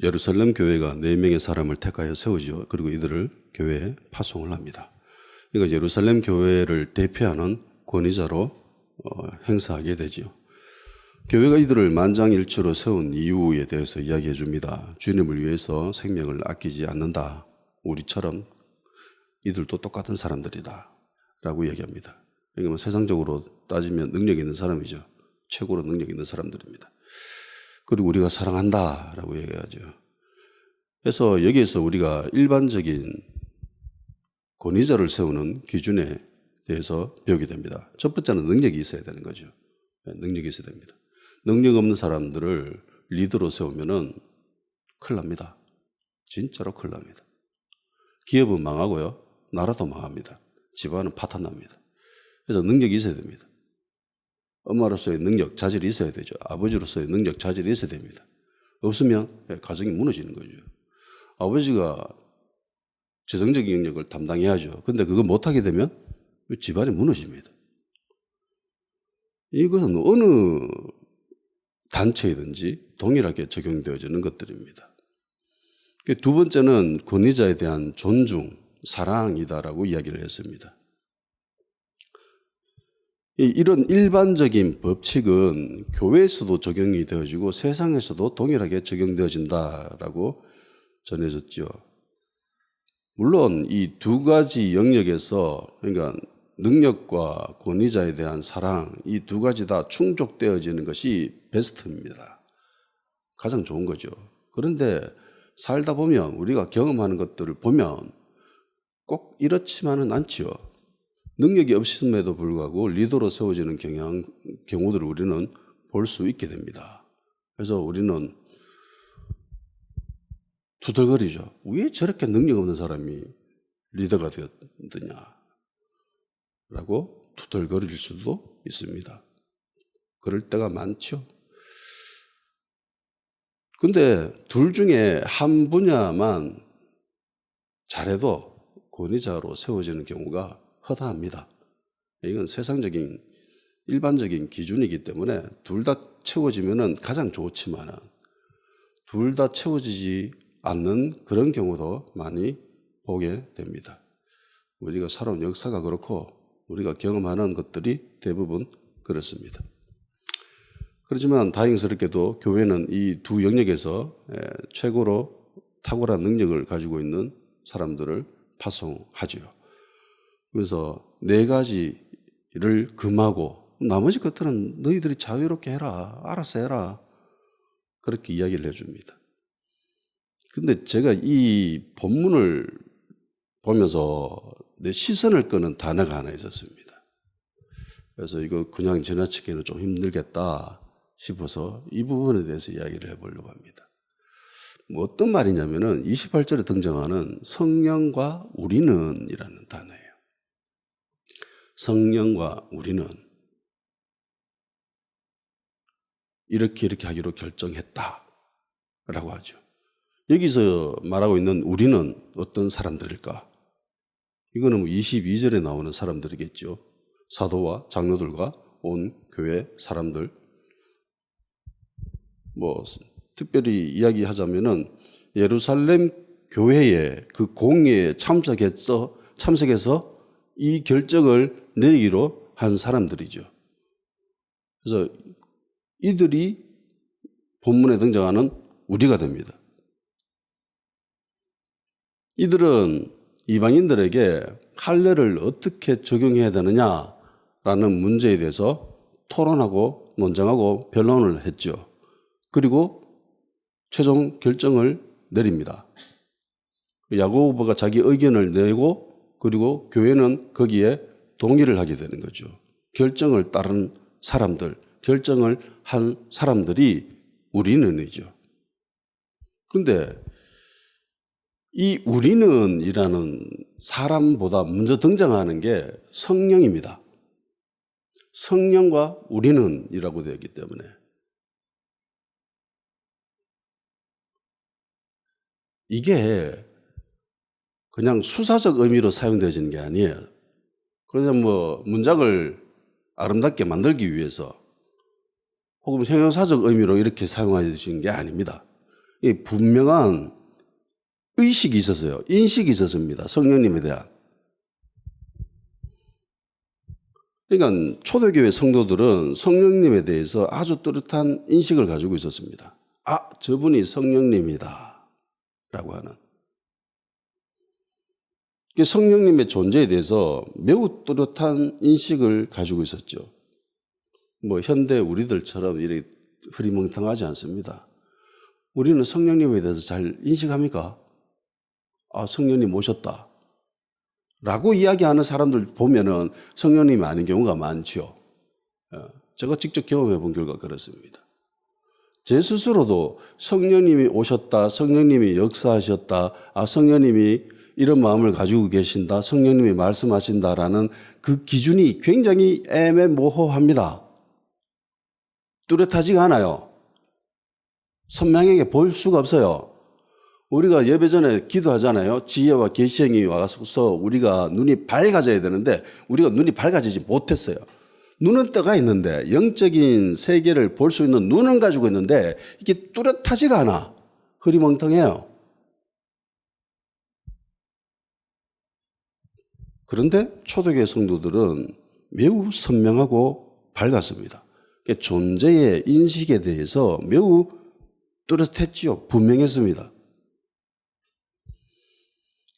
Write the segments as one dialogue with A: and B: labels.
A: 예루살렘 교회가 4명의 사람을 택하여 세우죠. 그리고 이들을 교회에 파송을 합니다. 그러니까 예루살렘 교회를 대표하는 권위자로 행사하게 되죠. 교회가 이들을 만장일치로 세운 이유에 대해서 이야기해 줍니다. 주님을 위해서 생명을 아끼지 않는다. 우리처럼 이들도 똑같은 사람들이다 라고 이야기합니다. 그러니까 세상적으로 따지면 능력 있는 사람이죠. 최고로 능력 있는 사람들입니다. 그리고 우리가 사랑한다 라고 얘기하죠. 그래서 여기에서 우리가 일반적인 권위자를 세우는 기준에 대해서 배우게 됩니다. 첫 번째는 능력이 있어야 되는 거죠. 능력이 있어야 됩니다. 능력 없는 사람들을 리더로 세우면은 큰일 납니다. 진짜로 큰일 납니다. 기업은 망하고요. 나라도 망합니다. 집안은 파탄납니다. 그래서 능력이 있어야 됩니다. 엄마로서의 능력, 자질이 있어야 되죠. 아버지로서의 능력, 자질이 있어야 됩니다. 없으면 가정이 무너지는 거죠. 아버지가 재정적인 영역을 담당해야죠. 근데 그거 못하게 되면 집안이 무너집니다. 이것은 어느 단체이든지 동일하게 적용되어지는 것들입니다. 두 번째는 권위자에 대한 존중, 사랑이다라고 이야기를 했습니다. 이런 일반적인 법칙은 교회에서도 적용이 되어지고 세상에서도 동일하게 적용되어진다라고 전해졌죠. 물론 이 두 가지 영역에서 그러니까 능력과 권위자에 대한 사랑 이 두 가지 다 충족되어지는 것이 베스트입니다. 가장 좋은 거죠. 그런데 살다 보면 우리가 경험하는 것들을 보면 꼭 이렇지만은 않지요. 능력이 없음에도 불구하고 리더로 세워지는 경우들을 우리는 볼 수 있게 됩니다. 그래서 우리는 투덜거리죠. 왜 저렇게 능력 없는 사람이 리더가 되었느냐 라고 투덜거릴 수도 있습니다. 그럴 때가 많죠. 근데 둘 중에 한 분야만 잘해도 권위자로 세워지는 경우가 허다합니다. 이건 세상적인 일반적인 기준이기 때문에 둘 다 채워지면 가장 좋지만 둘 다 채워지지 않는 그런 경우도 많이 보게 됩니다. 우리가 살아온 역사가 그렇고 우리가 경험하는 것들이 대부분 그렇습니다. 그렇지만 다행스럽게도 교회는 이 두 영역에서 최고로 탁월한 능력을 가지고 있는 사람들을 파송하죠. 그래서 4가지를 금하고 나머지 것들은 너희들이 자유롭게 해라. 알아서 해라. 그렇게 이야기를 해줍니다. 근데 제가 이 본문을 보면서 내 시선을 끄는 단어가 하나 있었습니다. 그래서 이거 그냥 지나치기는 좀 힘들겠다 싶어서 이 부분에 대해서 이야기를 해보려고 합니다. 뭐 어떤 말이냐면은 28절에 등장하는 성령과 우리는 이라는 단어예요. 성령과 우리는 이렇게 하기로 결정했다 라고 하죠. 여기서 말하고 있는 우리는 어떤 사람들일까? 이거는 22절에 나오는 사람들이겠죠. 사도와 장로들과 온 교회 사람들. 뭐 특별히 이야기하자면은 예루살렘 교회의 그 공예에 참석해서 이 결정을 내리기로 한 사람들이죠. 그래서 이들이 본문에 등장하는 우리가 됩니다. 이들은 이방인들에게 할례를 어떻게 적용해야 되느냐라는 문제에 대해서 토론하고 논쟁하고 변론을 했죠. 그리고 최종 결정을 내립니다. 야고보가 자기 의견을 내고 그리고 교회는 거기에 동의를 하게 되는 거죠. 결정을 따른 사람들, 결정을 한 사람들이 우리는이죠. 그런데 이 우리는이라는 사람보다 먼저 등장하는 게 성령입니다. 성령과 우리는이라고 되어 있기 때문에 이게 그냥 수사적 의미로 사용되어지는 게 아니에요. 그냥 뭐 문장을 아름답게 만들기 위해서 혹은 형용사적 의미로 이렇게 사용하시는 게 아닙니다. 이 분명한 의식이 있었어요. 인식이 있었습니다. 성령님에 대한. 그러니까 초대교회 성도들은 성령님에 대해서 아주 뚜렷한 인식을 가지고 있었습니다. 아, 저분이 성령님이다 라고 하는. 성령님의 존재에 대해서 매우 뚜렷한 인식을 가지고 있었죠. 뭐 현대 우리들처럼 이렇게 흐리멍텅하지 않습니다. 우리는 성령님에 대해서 잘 인식합니까? 아, 성령님 오셨다 라고 이야기하는 사람들 보면은 성령님이 아닌 경우가 많죠. 제가 직접 경험해 본 결과 그렇습니다. 제 스스로도 성령님이 오셨다, 성령님이 역사하셨다, 아, 성령님이 이런 마음을 가지고 계신다, 성령님이 말씀하신다라는 그 기준이 굉장히 애매모호합니다. 뚜렷하지가 않아요. 선명하게 볼 수가 없어요. 우리가 예배 전에 기도하잖아요. 지혜와 계시형이 와서 우리가 눈이 밝아져야 되는데 우리가 눈이 밝아지지 못했어요. 눈은 떠가 있는데 영적인 세계를 볼 수 있는 눈은 가지고 있는데 이게 뚜렷하지가 않아. 흐리멍텅해요. 그런데 초대교회 성도들은 매우 선명하고 밝았습니다. 존재의 인식에 대해서 매우 뚜렷했지요. 분명했습니다.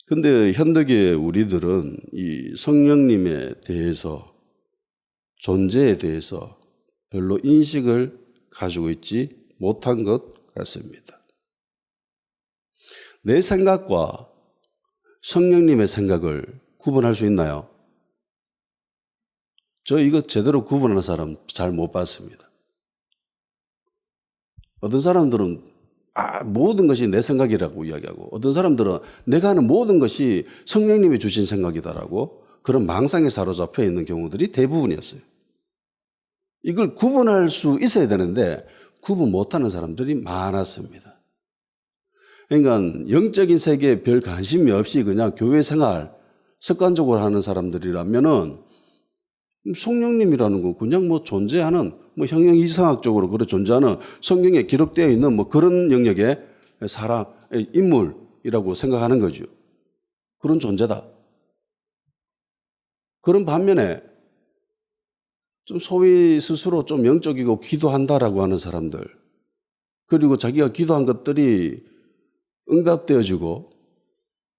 A: 근데 현대계 우리들은 이 성령님에 대해서, 존재에 대해서 별로 인식을 가지고 있지 못한 것 같습니다. 내 생각과 성령님의 생각을 구분할 수 있나요? 저 이거 제대로 구분하는 사람 잘 못 봤습니다. 어떤 사람들은 모든 것이 내 생각이라고 이야기하고, 어떤 사람들은 내가 하는 모든 것이 성령님이 주신 생각이다라고 그런 망상에 사로잡혀 있는 경우들이 대부분이었어요. 이걸 구분할 수 있어야 되는데 구분 못하는 사람들이 많았습니다. 그러니까 영적인 세계에 별 관심이 없이 그냥 교회 생활 습관적으로 하는 사람들이라면은 성령님이라는 건 그냥 뭐 존재하는, 뭐 형형 이상학적으로 그래 존재하는 성경에 기록되어 있는 뭐 그런 영역의 사람, 인물이라고 생각하는 거죠. 그런 존재다. 그런 반면에 좀 소위 스스로 좀 영적이고 기도한다라고 하는 사람들, 그리고 자기가 기도한 것들이 응답되어지고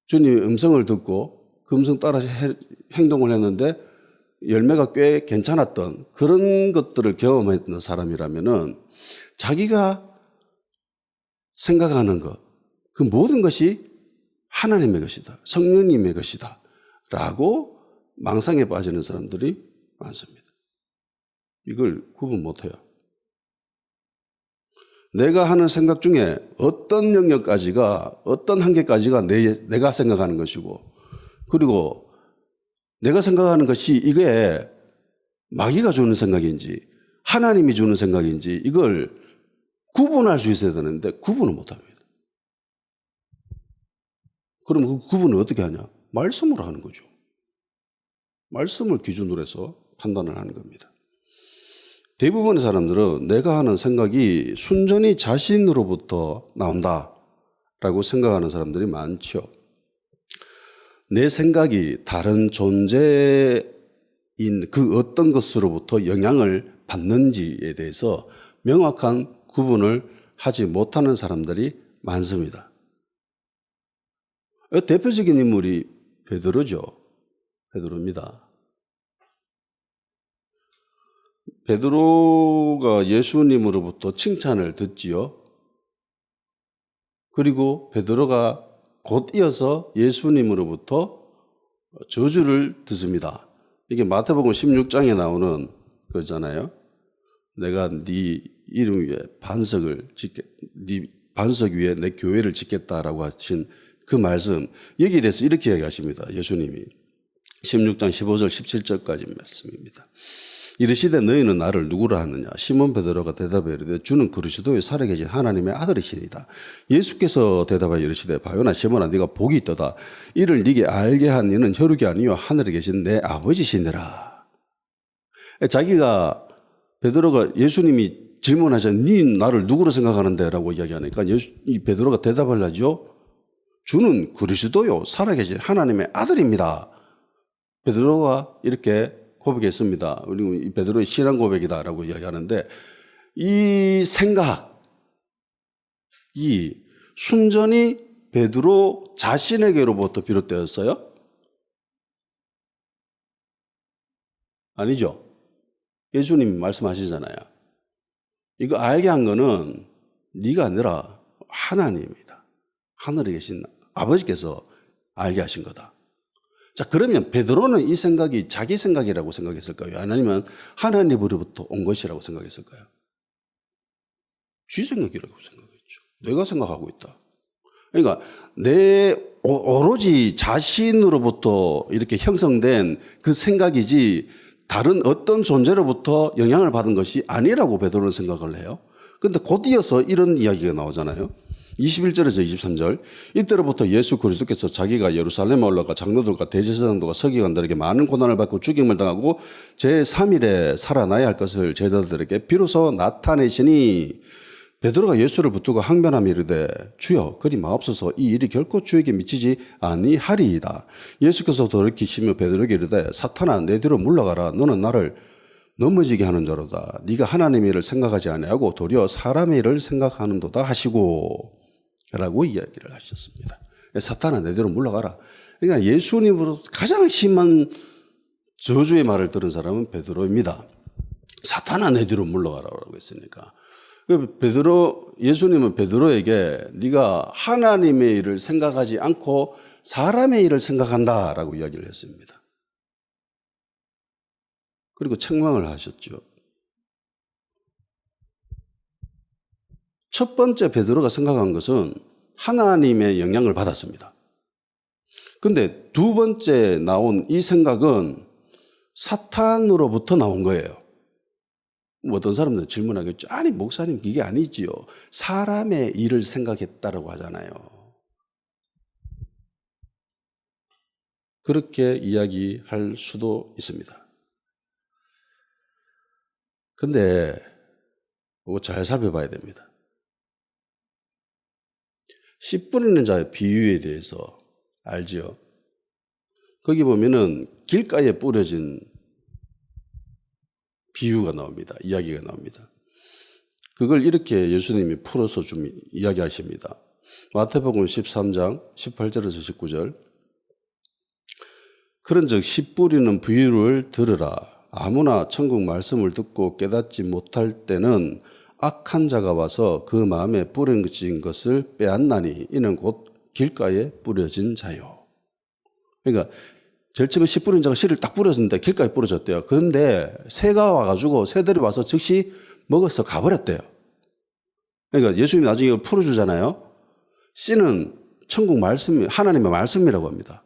A: 주님의 음성을 듣고 그 음성 따라 행동을 했는데 열매가 꽤 괜찮았던 그런 것들을 경험했던 사람이라면은 자기가 생각하는 것, 그 모든 것이 하나님의 것이다, 성령님의 것이다 라고 망상에 빠지는 사람들이 많습니다. 이걸 구분 못해요. 내가 하는 생각 중에 어떤 영역까지가, 어떤 한계까지가 내가 생각하는 것이고, 그리고 내가 생각하는 것이 이게 마귀가 주는 생각인지 하나님이 주는 생각인지 이걸 구분할 수 있어야 되는데 구분을 못합니다. 그럼 그 구분을 어떻게 하냐? 말씀으로 하는 거죠. 말씀을 기준으로 해서 판단을 하는 겁니다. 대부분의 사람들은 내가 하는 생각이 순전히 자신으로부터 나온다라고 생각하는 사람들이 많죠. 내 생각이 다른 존재인 그 어떤 것으로부터 영향을 받는지에 대해서 명확한 구분을 하지 못하는 사람들이 많습니다. 대표적인 인물이 베드로죠. 베드로입니다. 베드로가 예수님으로부터 칭찬을 듣지요. 그리고 베드로가 곧 이어서 예수님으로부터 저주를 듣습니다. 이게 마태복음 16장에 나오는 거잖아요. 내가 네 이름 위에 네 반석 위에 내 교회를 짓겠다라고 하신 그 말씀, 여기에 대해서 이렇게 이야기하십니다. 예수님이 16장 15절 17절까지 말씀입니다. 이르시되 너희는 나를 누구라 하느냐? 시몬 베드로가 대답하여 이르되 주는 그리스도의 살아계신 하나님의 아들이시니이다. 예수께서 대답하여 이르시되 바요나 시몬아 네가 복이 있도다. 이를 네게 알게 한 이는 혈육이 아니요 하늘에 계신 내 아버지시니라. 자기가, 베드로가 예수님이 질문하자. 니 나를 누구로 생각하는데? 라고 이야기하니까 이 베드로가 대답을 하죠. 주는 그리스도요 살아계신 하나님의 아들입니다. 베드로가 이렇게 고백했습니다. 그리고 이 베드로의 신앙 고백이다라고 이야기하는데 이 생각이 순전히 베드로 자신에게로부터 비롯되었어요? 아니죠. 예수님이 말씀하시잖아요. 이거 알게 한 거는 네가 아니라 하나님입니다. 하늘에 계신 아버지께서 알게 하신 거다. 자, 그러면 베드로는 이 생각이 자기 생각이라고 생각했을까요? 아니면 하나님으로부터 온 것이라고 생각했을까요? 쥐 생각이라고 생각했죠. 내가 생각하고 있다. 그러니까 오로지 자신으로부터 이렇게 형성된 그 생각이지 다른 어떤 존재로부터 영향을 받은 것이 아니라고 베드로는 생각을 해요. 그런데 곧 이어서 이런 이야기가 나오잖아요. 21절에서 23절. 이때로부터 예수 그리스도께서 자기가 예루살렘에 올라가 장로들과 대제사장들과 서기관들에게 많은 고난을 받고 죽임을 당하고 제3일에 살아나야 할 것을 제자들에게 비로소 나타내시니 베드로가 예수를 붙들고 항변하며 이르되 주여 그리 마옵소서 이 일이 결코 주에게 미치지 아니하리이다. 예수께서 돌이키시며 베드로에게 이르되 사탄아 내 뒤로 물러가라. 너는 나를 넘어지게 하는 자로다. 네가 하나님의 일을 생각하지 아니하고 도리어 사람의 일을 생각하는도다 하시고 라고 이야기를 하셨습니다. 사탄아 내 뒤로 물러가라. 그러니까 예수님으로 가장 심한 저주의 말을 들은 사람은 베드로입니다. 사탄아 내 뒤로 물러가라고 했으니까. 예수님은 베드로에게 네가 하나님의 일을 생각하지 않고 사람의 일을 생각한다라고 이야기를 했습니다. 그리고 책망을 하셨죠. 첫 번째 베드로가 생각한 것은 하나님의 영향을 받았습니다. 그런데 두 번째 나온 이 생각은 사탄으로부터 나온 거예요. 어떤 사람들은 질문하겠죠. 아니 목사님 이게 아니지요. 사람의 일을 생각했다라고 하잖아요. 그렇게 이야기할 수도 있습니다. 근데 이거 잘 살펴봐야 됩니다. 씨 뿌리는 자의 비유에 대해서 알지요? 거기 보면은 길가에 뿌려진 비유가 나옵니다. 이야기가 나옵니다. 그걸 이렇게 예수님이 풀어서 좀 이야기하십니다. 마태복음 13장 18절에서 19절. 그런즉 씨 뿌리는 비유를 들으라. 아무나 천국 말씀을 듣고 깨닫지 못할 때는 악한 자가 와서 그 마음에 뿌려진 것을 빼앗나니 이는 곧 길가에 뿌려진 자요. 그러니까 제일 처음에 씨 뿌린 자가 씨를 딱 뿌렸는데 길가에 뿌려졌대요. 그런데 새가 와가지고 새들이 와서 즉시 먹어서 가버렸대요. 그러니까 예수님이 나중에 이걸 풀어주잖아요. 씨는 천국 말씀, 하나님의 말씀이라고 합니다.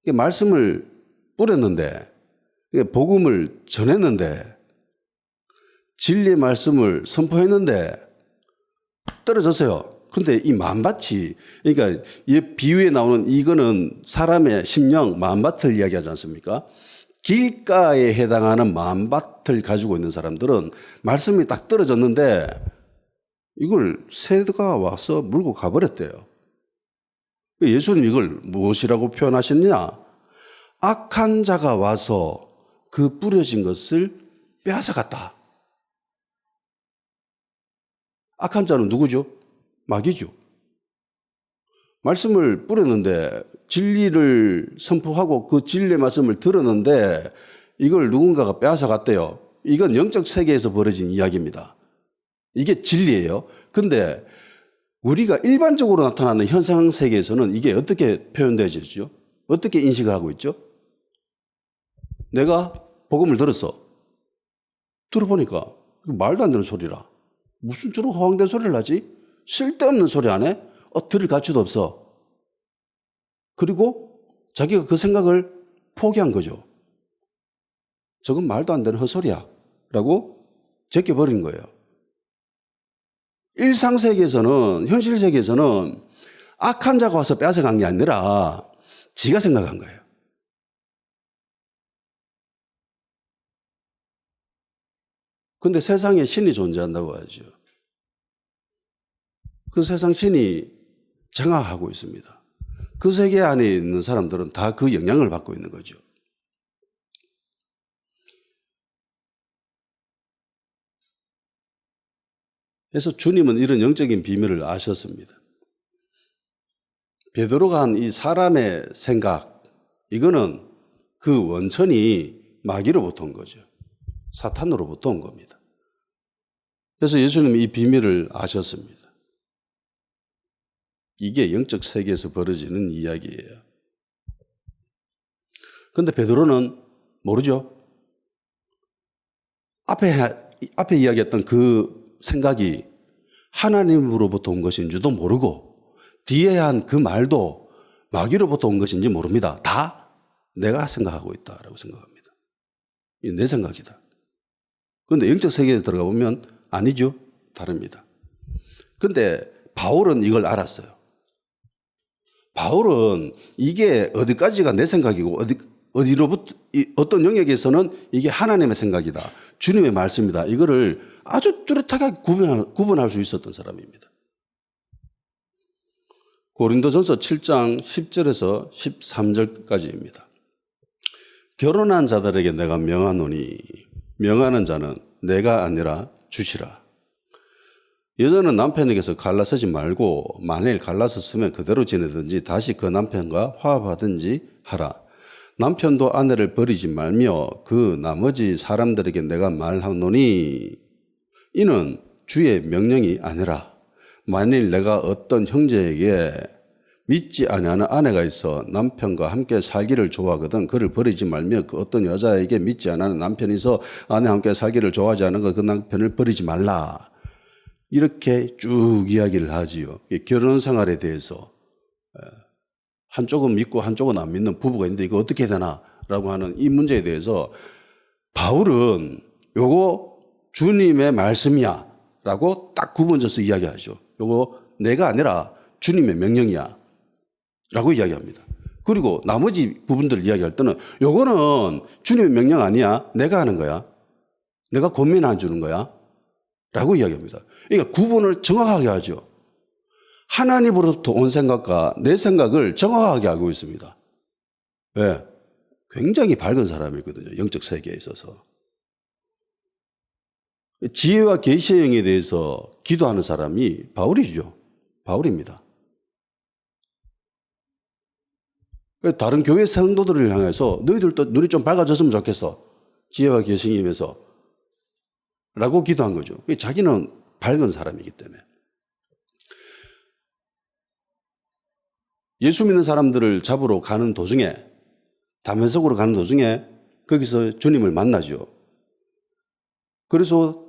A: 말씀을 뿌렸는데, 복음을 전했는데, 진리의 말씀을 선포했는데 떨어졌어요. 그런데 이 만밭이, 그러니까 이 비유에 나오는 이거는 사람의 심령, 만밭을 이야기하지 않습니까? 길가에 해당하는 만밭을 가지고 있는 사람들은 말씀이 딱 떨어졌는데 이걸 새가 와서 물고 가버렸대요. 예수님 이걸 무엇이라고 표현하셨느냐? 악한 자가 와서 그 뿌려진 것을 빼앗아갔다. 악한 자는 누구죠? 마귀죠. 말씀을 뿌렸는데 진리를 선포하고 그 진리의 말씀을 들었는데 이걸 누군가가 빼앗아갔대요. 이건 영적 세계에서 벌어진 이야기입니다. 이게 진리예요. 근데 우리가 일반적으로 나타나는 현상 세계에서는 이게 어떻게 표현되어지죠? 어떻게 인식을 하고 있죠? 내가 복음을 들었어. 들어보니까 말도 안 되는 소리라. 무슨 저런 허황된 소리를 하지? 쓸데없는 소리 안 해? 들을 가치도 없어. 그리고 자기가 그 생각을 포기한 거죠. 저건 말도 안 되는 헛소리야 라고 제껴버린 거예요. 일상세계에서는, 현실세계에서는 악한 자가 와서 빼앗아간 게 아니라 지가 생각한 거예요. 근데 세상에 신이 존재한다고 하죠. 그 세상 신이 장악하고 있습니다. 그 세계 안에 있는 사람들은 다 그 영향을 받고 있는 거죠. 그래서 주님은 이런 영적인 비밀을 아셨습니다. 베드로가 한 이 사람의 생각, 이거는 그 원천이 마귀로부터 온 거죠. 사탄으로부터 온 겁니다. 그래서 예수님은 이 비밀을 아셨습니다. 이게 영적 세계에서 벌어지는 이야기예요. 그런데 베드로는 모르죠. 앞에 이야기했던 그 생각이 하나님으로부터 온 것인지도 모르고 뒤에 한 그 말도 마귀로부터 온 것인지 모릅니다. 다 내가 생각하고 있다라고 생각합니다. 이게 내 생각이다. 그런데 영적 세계에 들어가 보면 아니죠. 다릅니다. 그런데 바울은 이걸 알았어요. 바울은 이게 어디까지가 내 생각이고 어디로부터 어떤 영역에서는 이게 하나님의 생각이다. 주님의 말씀이다. 이거를 아주 뚜렷하게 구분할 수 있었던 사람입니다. 고린도전서 7장 10절에서 13절까지입니다. 결혼한 자들에게 내가 명하노니 명하는 자는 내가 아니라 주시라. 여자는 남편에게서 갈라서지 말고 만일 갈라섰으면 그대로 지내든지 다시 그 남편과 화합하든지 하라. 남편도 아내를 버리지 말며 그 나머지 사람들에게 내가 말하노니 이는 주의 명령이 아니라 만일 내가 어떤 형제에게 믿지 아니하는 아내가 있어 남편과 함께 살기를 좋아하거든 그를 버리지 말며 그 어떤 여자에게 믿지 않는 남편이 있어 아내와 함께 살기를 좋아하지 않은 그 남편을 버리지 말라. 이렇게 쭉 이야기를 하지요. 결혼 생활에 대해서 한쪽은 믿고 한쪽은 안 믿는 부부가 있는데 이거 어떻게 해야 되나라고 하는 이 문제에 대해서 바울은 요거 주님의 말씀이야 라고 딱 구분져서 이야기하죠. 요거 내가 아니라 주님의 명령이야 라고 이야기합니다. 그리고 나머지 부분들 이야기할 때는 요거는 주님의 명령 아니야. 내가 하는 거야. 내가 권면 안 주는 거야. 라고 이야기합니다. 그러니까 구분을 정확하게 하죠. 하나님으로부터 온 생각과 내 생각을 정확하게 알고 있습니다. 왜? 굉장히 밝은 사람이거든요. 영적 세계에 있어서. 지혜와 계시의 영에 대해서 기도하는 사람이 바울이죠. 바울입니다. 다른 교회 성도들을 향해서 너희들도 눈이 좀 밝아졌으면 좋겠어. 지혜와 계시의 영에서 라고 기도한 거죠. 자기는 밝은 사람이기 때문에. 예수 믿는 사람들을 잡으러 가는 도중에, 다메섹으로 가는 도중에 거기서 주님을 만나죠. 그래서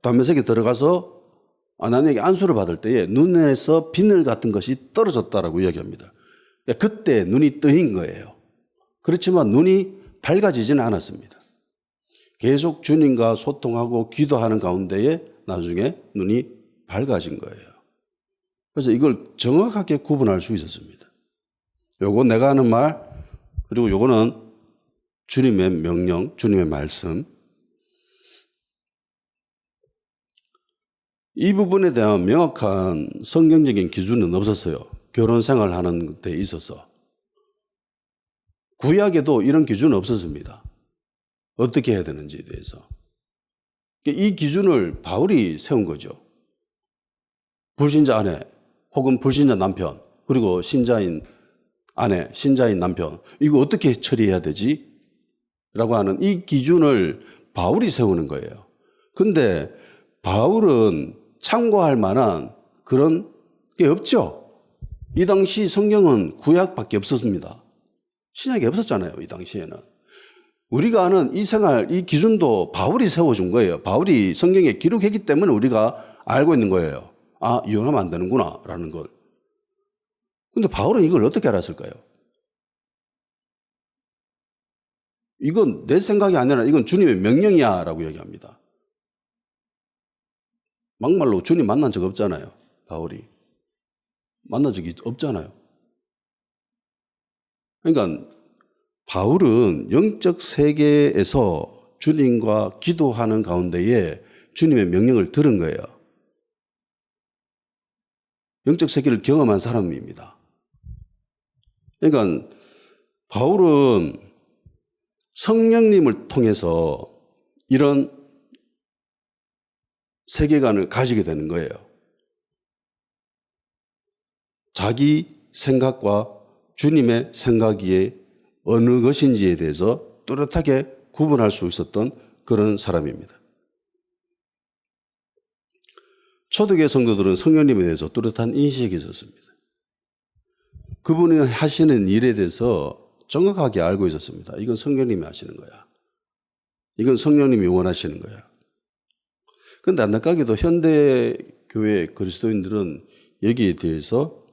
A: 다메섹에 들어가서 아나니에게 안수를 받을 때에 눈에서 비늘 같은 것이 떨어졌다라고 이야기합니다. 그때 눈이 뜨인 거예요. 그렇지만 눈이 밝아지지는 않았습니다. 계속 주님과 소통하고 기도하는 가운데에 나중에 눈이 밝아진 거예요. 그래서 이걸 정확하게 구분할 수 있었습니다. 요거 내가 하는 말, 그리고 요거는 주님의 명령, 주님의 말씀. 이 부분에 대한 명확한 성경적인 기준은 없었어요. 결혼 생활하는 데 있어서. 구약에도 이런 기준은 없었습니다. 어떻게 해야 되는지에 대해서. 이 기준을 바울이 세운 거죠. 불신자 아내 혹은 불신자 남편 그리고 신자인 아내, 신자인 남편 이거 어떻게 처리해야 되지? 라고 하는 이 기준을 바울이 세우는 거예요. 근데 바울은 참고할 만한 그런 게 없죠. 이 당시 성경은 구약밖에 없었습니다. 신약이 없었잖아요. 이 당시에는. 우리가 아는 이 생활, 이 기준도 바울이 세워준 거예요. 바울이 성경에 기록했기 때문에 우리가 알고 있는 거예요. 아, 이혼하면 안 되는구나 라는 걸. 근데 바울은 이걸 어떻게 알았을까요? 이건 내 생각이 아니라 이건 주님의 명령이야 라고 얘기합니다. 막말로 주님 만난 적 없잖아요. 바울이. 만난 적이 없잖아요. 그러니까 바울은 영적 세계에서 주님과 기도하는 가운데에 주님의 명령을 들은 거예요. 영적 세계를 경험한 사람입니다. 그러니까 바울은 성령님을 통해서 이런 세계관을 가지게 되는 거예요. 자기 생각과 주님의 생각이 어느 것인지에 대해서 뚜렷하게 구분할 수 있었던 그런 사람입니다. 초대교회 성도들은 성령님에 대해서 뚜렷한 인식이 있었습니다. 그분이 하시는 일에 대해서 정확하게 알고 있었습니다. 이건 성령님이 하시는 거야. 이건 성령님이 원하시는 거야. 그런데 안타깝게도 현대교회 그리스도인들은 여기에 대해서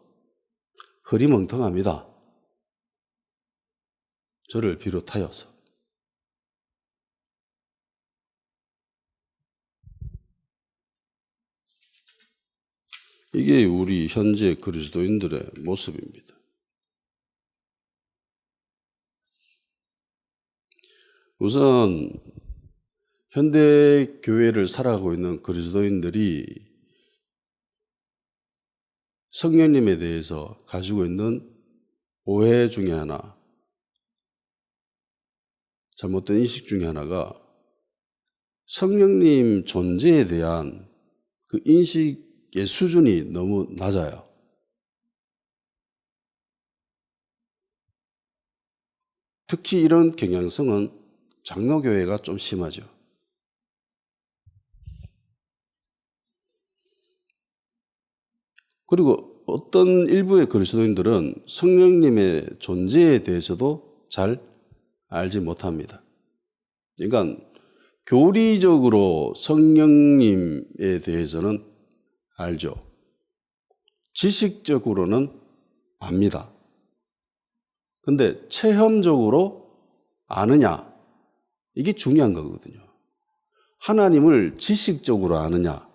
A: 흐리멍텅합니다. 저를 비롯하여서. 이게 우리 현재 그리스도인들의 모습입니다. 우선 현대교회를 살아가고 있는 그리스도인들이 성령님에 대해서 가지고 있는 오해 중에 하나, 잘못된 인식 중에 하나가 성령님 존재에 대한 그 인식의 수준이 너무 낮아요. 특히 이런 경향성은 장로교회가 좀 심하죠. 그리고 어떤 일부의 그리스도인들은 성령님의 존재에 대해서도 잘 알지 못합니다. 그러니까 교리적으로 성령님에 대해서는 알죠. 지식적으로는 압니다. 근데 체험적으로 아느냐? 이게 중요한 거거든요. 하나님을 지식적으로 아느냐?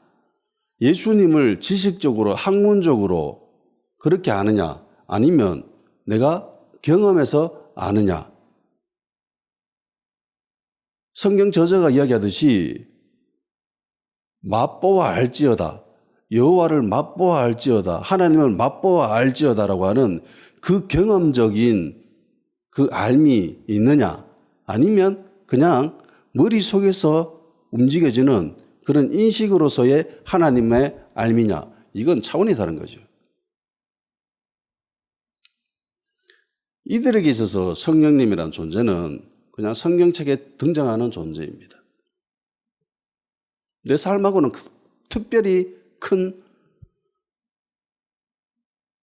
A: 예수님을 지식적으로, 학문적으로 그렇게 아느냐? 아니면 내가 경험해서 아느냐? 성경 저자가 이야기하듯이 맛보아 알지어다, 여호와를 맛보아 알지어다, 하나님을 맛보아 알지어다라고 하는 그 경험적인 그 알미 있느냐? 아니면 그냥 머릿속에서 움직여지는 그런 인식으로서의 하나님의 알미냐? 이건 차원이 다른 거죠. 이들에게 있어서 성령님이란 존재는 그냥 성경책에 등장하는 존재입니다. 내 삶하고는 특별히 큰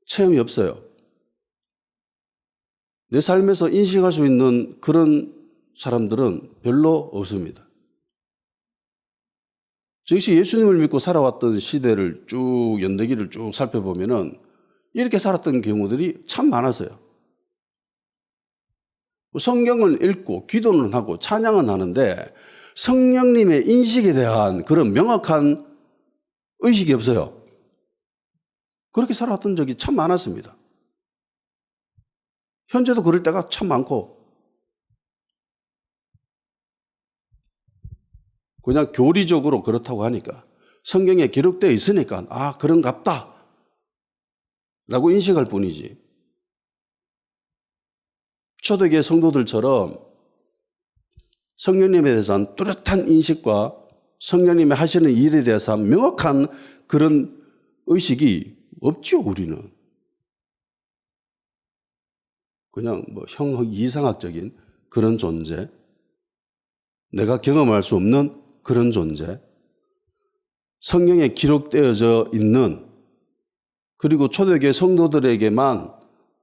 A: 체험이 없어요. 내 삶에서 인식할 수 있는 그런 사람들은 별로 없습니다. 저 역시 예수님을 믿고 살아왔던 시대를 쭉, 연대기를 쭉 살펴보면은 이렇게 살았던 경우들이 참 많았어요. 성경을 읽고 기도는 하고 찬양은 하는데 성령님의 인식에 대한 그런 명확한 의식이 없어요. 그렇게 살아왔던 적이 참 많았습니다. 현재도 그럴 때가 참 많고 그냥 교리적으로 그렇다고 하니까 성경에 기록되어 있으니까 아 그런갑다 라고 인식할 뿐이지 초대교회 성도들처럼 성령님에 대해서는 뚜렷한 인식과 성령님이 하시는 일에 대해서 명확한 그런 의식이 없죠, 우리는. 그냥 뭐 이상학적인 그런 존재, 내가 경험할 수 없는 그런 존재, 성경에 기록되어져 있는 그리고 초대교회 성도들에게만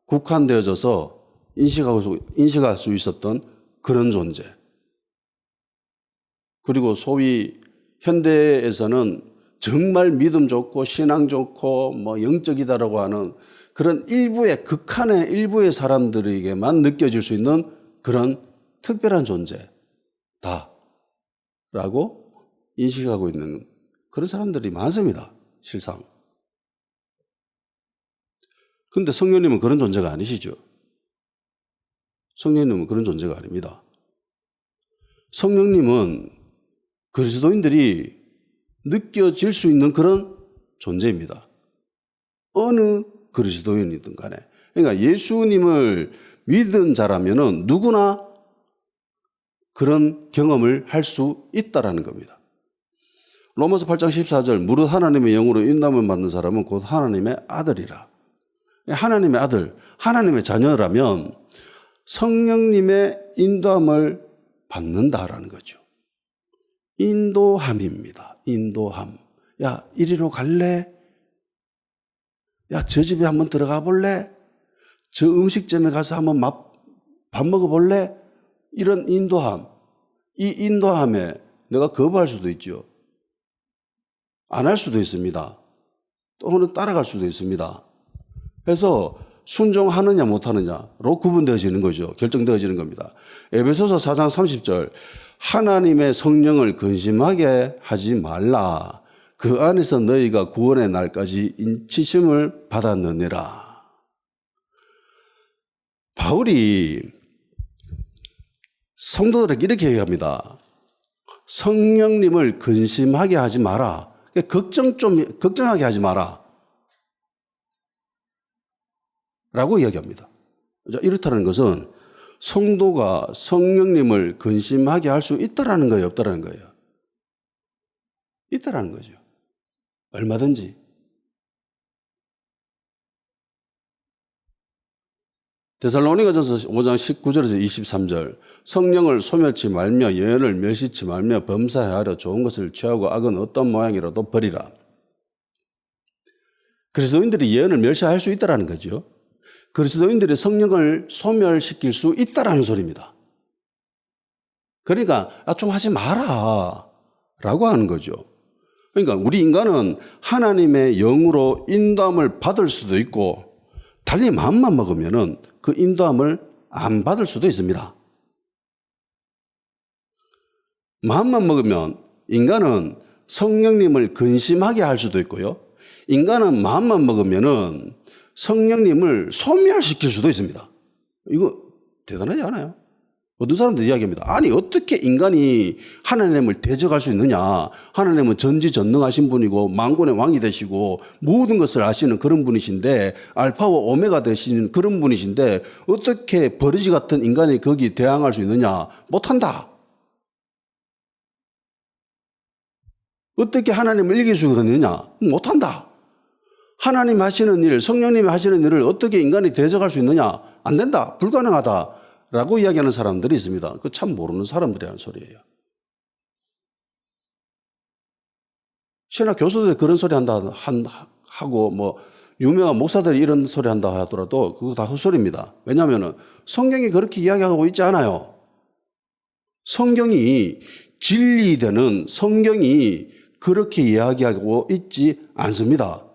A: 국한되어져서 인식할 수 있었던 그런 존재. 그리고 소위 현대에서는 정말 믿음 좋고 신앙 좋고 뭐 영적이다라고 하는 그런 일부의 극한의 일부의 사람들에게만 느껴질 수 있는 그런 특별한 존재다라고 인식하고 있는 그런 사람들이 많습니다. 실상. 그런데 성령님은 그런 존재가 아니시죠. 성령님은 그런 존재가 아닙니다. 성령님은 그리스도인들이 느껴질 수 있는 그런 존재입니다. 어느 그리스도인이든 간에. 그러니까 예수님을 믿은 자라면은 누구나 그런 경험을 할 수 있다라는 겁니다. 로마서 8장 14절 무릇 하나님의 영으로 인도함을 받는 사람은 곧 하나님의 아들이라. 하나님의 아들, 하나님의 자녀라면 성령님의 인도함을 받는다라는 거죠. 인도함입니다. 인도함. 야, 이리로 갈래? 야, 저 집에 한번 들어가 볼래? 저 음식점에 가서 한번 밥 먹어볼래? 이런 인도함. 이 인도함에 내가 거부할 수도 있죠. 안 할 수도 있습니다. 또는 따라갈 수도 있습니다. 그래서 순종하느냐 못하느냐로 구분되어지는 거죠. 결정되어지는 겁니다. 에베소서 4장 30절 하나님의 성령을 근심하게 하지 말라. 그 안에서 너희가 구원의 날까지 인치심을 받았느니라. 바울이 성도들에게 이렇게 얘기합니다. 성령님을 근심하게 하지 마라. 걱정하게 하지 마라. 라고 이야기합니다. 이렇다는 것은 성도가 성령님을 근심하게 할 수 있다라는 거예요, 없다라는 거예요? 있다라는 거죠. 얼마든지. 데살로니가전서 5장 19절에서 23절 성령을 소멸치 말며 예언을 멸시치 말며 범사하여 좋은 것을 취하고 악은 어떤 모양이라도 버리라. 그리스도인들이 예언을 멸시할 수 있다라는 거죠. 그리스도인들이 성령을 소멸시킬 수 있다라는 소리입니다. 그러니까 좀 하지 마라 라고 하는 거죠. 그러니까 우리 인간은 하나님의 영으로 인도함을 받을 수도 있고 달리 마음만 먹으면은 그 인도함을 안 받을 수도 있습니다. 마음만 먹으면 인간은 성령님을 근심하게 할 수도 있고요. 인간은 마음만 먹으면은 성령님을 소멸시킬 수도 있습니다. 이거 대단하지 않아요? 어떤 사람들 이야기합니다. 아니 어떻게 인간이 하나님을 대적할 수 있느냐. 하나님은 전지전능하신 분이고 만군의 왕이 되시고 모든 것을 아시는 그런 분이신데 알파와 오메가 되시는 그런 분이신데 어떻게 버러지 같은 인간이 거기 대항할 수 있느냐. 못한다. 어떻게 하나님을 이길 수 있느냐. 못한다. 하나님 하시는 일, 성령님이 하시는 일을 어떻게 인간이 대적할 수 있느냐. 안 된다. 불가능하다. 라고 이야기하는 사람들이 있습니다. 그 참 모르는 사람들이라는 소리예요. 신학 교수들이 그런 소리 하고 뭐 유명한 목사들이 이런 소리 한다 하더라도 그거 다 헛소리입니다. 왜냐하면 성경이 그렇게 이야기하고 있지 않아요. 성경이 진리되는 성경이 그렇게 이야기하고 있지 않습니다.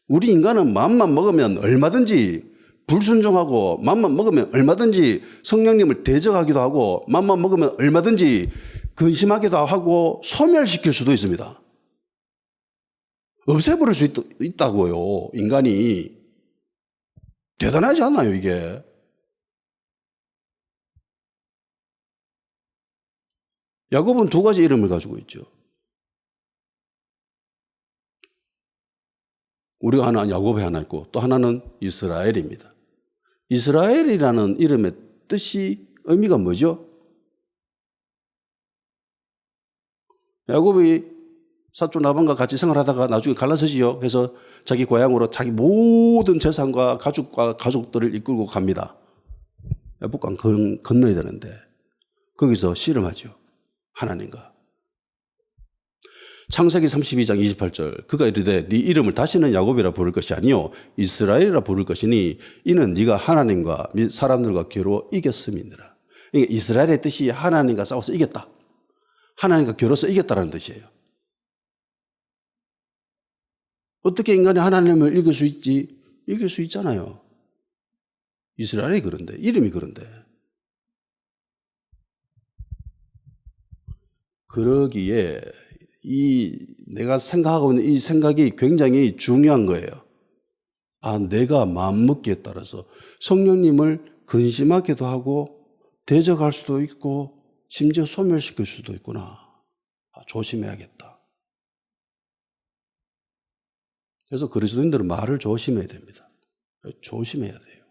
A: 우리 인간은 마음만 먹으면 얼마든지 불순종하고 맘만 먹으면 얼마든지 성령님을 대적하기도 하고 맘만 먹으면 얼마든지 근심하기도 하고 소멸시킬 수도 있습니다. 없애버릴 수 있다고요. 인간이. 대단하지 않나요 이게? 야곱은 두 가지 이름을 가지고 있죠. 우리가 하나 야곱이 하나 있고 또 하나는 이스라엘입니다. 이스라엘이라는 이름의 뜻이 의미가 뭐죠? 야곱이 사촌 라반과 같이 생활하다가 나중에 갈라서지요. 그래서 자기 고향으로 자기 모든 재산과 가족들을 이끌고 갑니다. 야복강 건너야 되는데 거기서 씨름하죠. 하나님과. 창세기 32장 28절 그가 이르되 네 이름을 다시는 야곱이라 부를 것이 아니요 이스라엘이라 부를 것이니 이는 네가 하나님과 및 사람들과 겨루어 이겼음이니라. 그러니까 이스라엘의 뜻이 하나님과 싸워서 이겼다. 하나님과 겨뤄서 이겼다는 뜻이에요. 어떻게 인간이 하나님을 이길 수 있지? 이길 수 있잖아요. 이스라엘이 그런데 이름이 그런데 그러기에 내가 생각하고 있는 이 생각이 굉장히 중요한 거예요. 내가 마음먹기에 따라서 성령님을 근심하기도 하고 대적할 수도 있고 심지어 소멸시킬 수도 있구나. 조심해야겠다. 그래서 그리스도인들은 말을 조심해야 됩니다. 조심해야 돼요.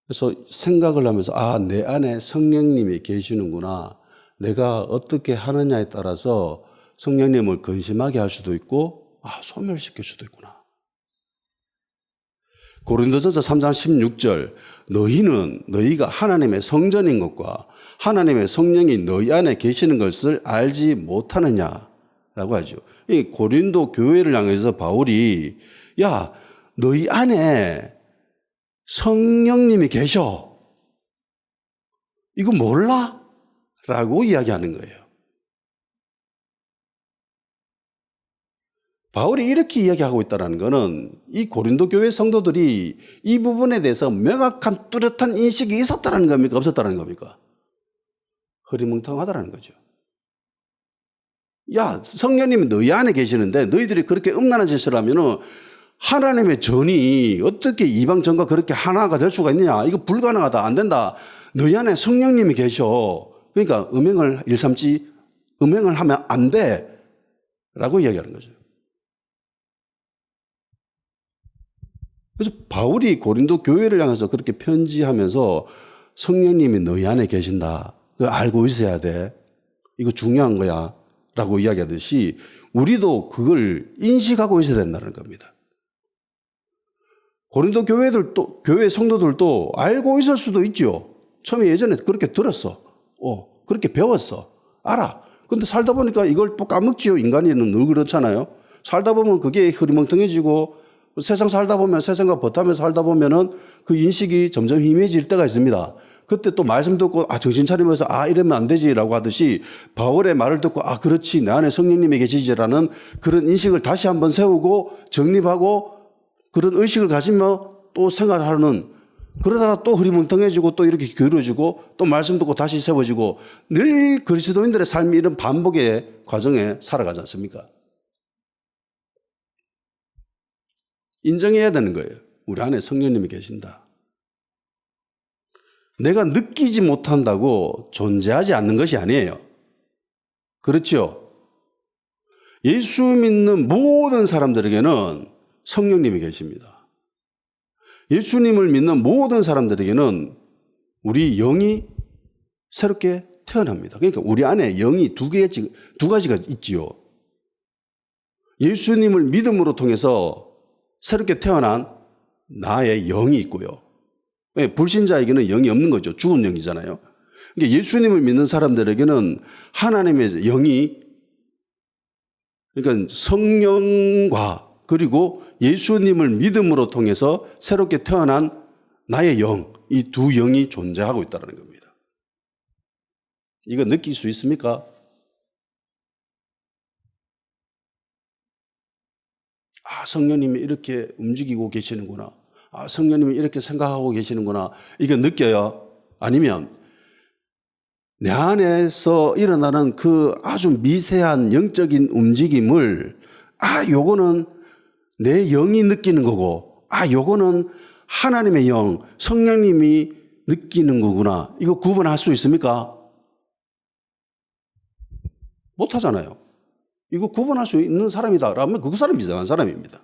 A: 그래서 생각을 하면서 내 안에 성령님이 계시는구나. 내가 어떻게 하느냐에 따라서 성령님을 근심하게 할 수도 있고 소멸시킬 수도 있구나. 고린도전서 3장 16절 너희가 하나님의 성전인 것과 하나님의 성령이 너희 안에 계시는 것을 알지 못하느냐라고 하죠. 이 고린도 교회를 향해서 바울이 너희 안에 성령님이 계셔. 이거 몰라? 라고 이야기하는 거예요. 바울이 이렇게 이야기하고 있다는 것은 이 고린도 교회 성도들이 이 부분에 대해서 명확한 뚜렷한 인식이 있었다는 겁니까? 없었다는 겁니까? 흐리멍텅하다는 거죠. 성령님이 너희 안에 계시는데 너희들이 그렇게 음란한 짓을 하면은 하나님의 전이 어떻게 이방 전과 그렇게 하나가 될 수가 있느냐? 이거 불가능하다. 안 된다. 너희 안에 성령님이 계셔. 그러니까 음행을 일삼지, 음행을 하면 안 돼. 라고 이야기하는 거죠. 그래서 바울이 고린도 교회를 향해서 그렇게 편지하면서 성령님이 너희 안에 계신다. 그거 알고 있어야 돼. 이거 중요한 거야. 라고 이야기하듯이 우리도 그걸 인식하고 있어야 된다는 겁니다. 고린도 교회 성도들도 알고 있을 수도 있죠. 처음에 예전에 그렇게 들었어. 그렇게 배웠어. 알아. 근데 살다 보니까 이걸 또 까먹지요. 인간이는 늘 그렇잖아요. 살다 보면 그게 흐리멍텅해지고 세상 살다 보면 세상과 버타면서 살다 보면은 그 인식이 점점 희미해질 때가 있습니다. 그때 또 말씀 듣고 정신 차리면서 이러면 안 되지라고 하듯이 바울의 말을 듣고 그렇지 내 안에 성령님이 계시지라는 그런 인식을 다시 한번 세우고 정립하고 그런 의식을 가지며 또 생활하는, 그러다가 또 흐리멍텅해지고 또 이렇게 기울어지고 또 말씀 듣고 다시 세워지고 늘 그리스도인들의 삶이 이런 반복의 과정에 살아가지 않습니까? 인정해야 되는 거예요. 우리 안에 성령님이 계신다. 내가 느끼지 못한다고 존재하지 않는 것이 아니에요. 그렇죠? 예수 믿는 모든 사람들에게는 성령님이 계십니다. 예수님을 믿는 모든 사람들에게는 우리 영이 새롭게 태어납니다. 그러니까 우리 안에 영이 두 가지가 있지요. 예수님을 믿음으로 통해서 새롭게 태어난 나의 영이 있고요. 불신자에게는 영이 없는 거죠. 죽은 영이잖아요. 그러니까 예수님을 믿는 사람들에게는 하나님의 영이, 그러니까 성령과 그리고 예수님을 믿음으로 통해서 새롭게 태어난 나의 영, 이 두 영이 존재하고 있다는 겁니다. 이거 느낄 수 있습니까? 성령님이 이렇게 움직이고 계시는구나. 성령님이 이렇게 생각하고 계시는구나. 이거 느껴요? 아니면 내 안에서 일어나는 그 아주 미세한 영적인 움직임을 요거는 내 영이 느끼는 거고 요거는 하나님의 영, 성령님이 느끼는 거구나. 이거 구분할 수 있습니까? 못하잖아요. 이거 구분할 수 있는 사람이다 라면 그 사람이 이상한 사람입니다.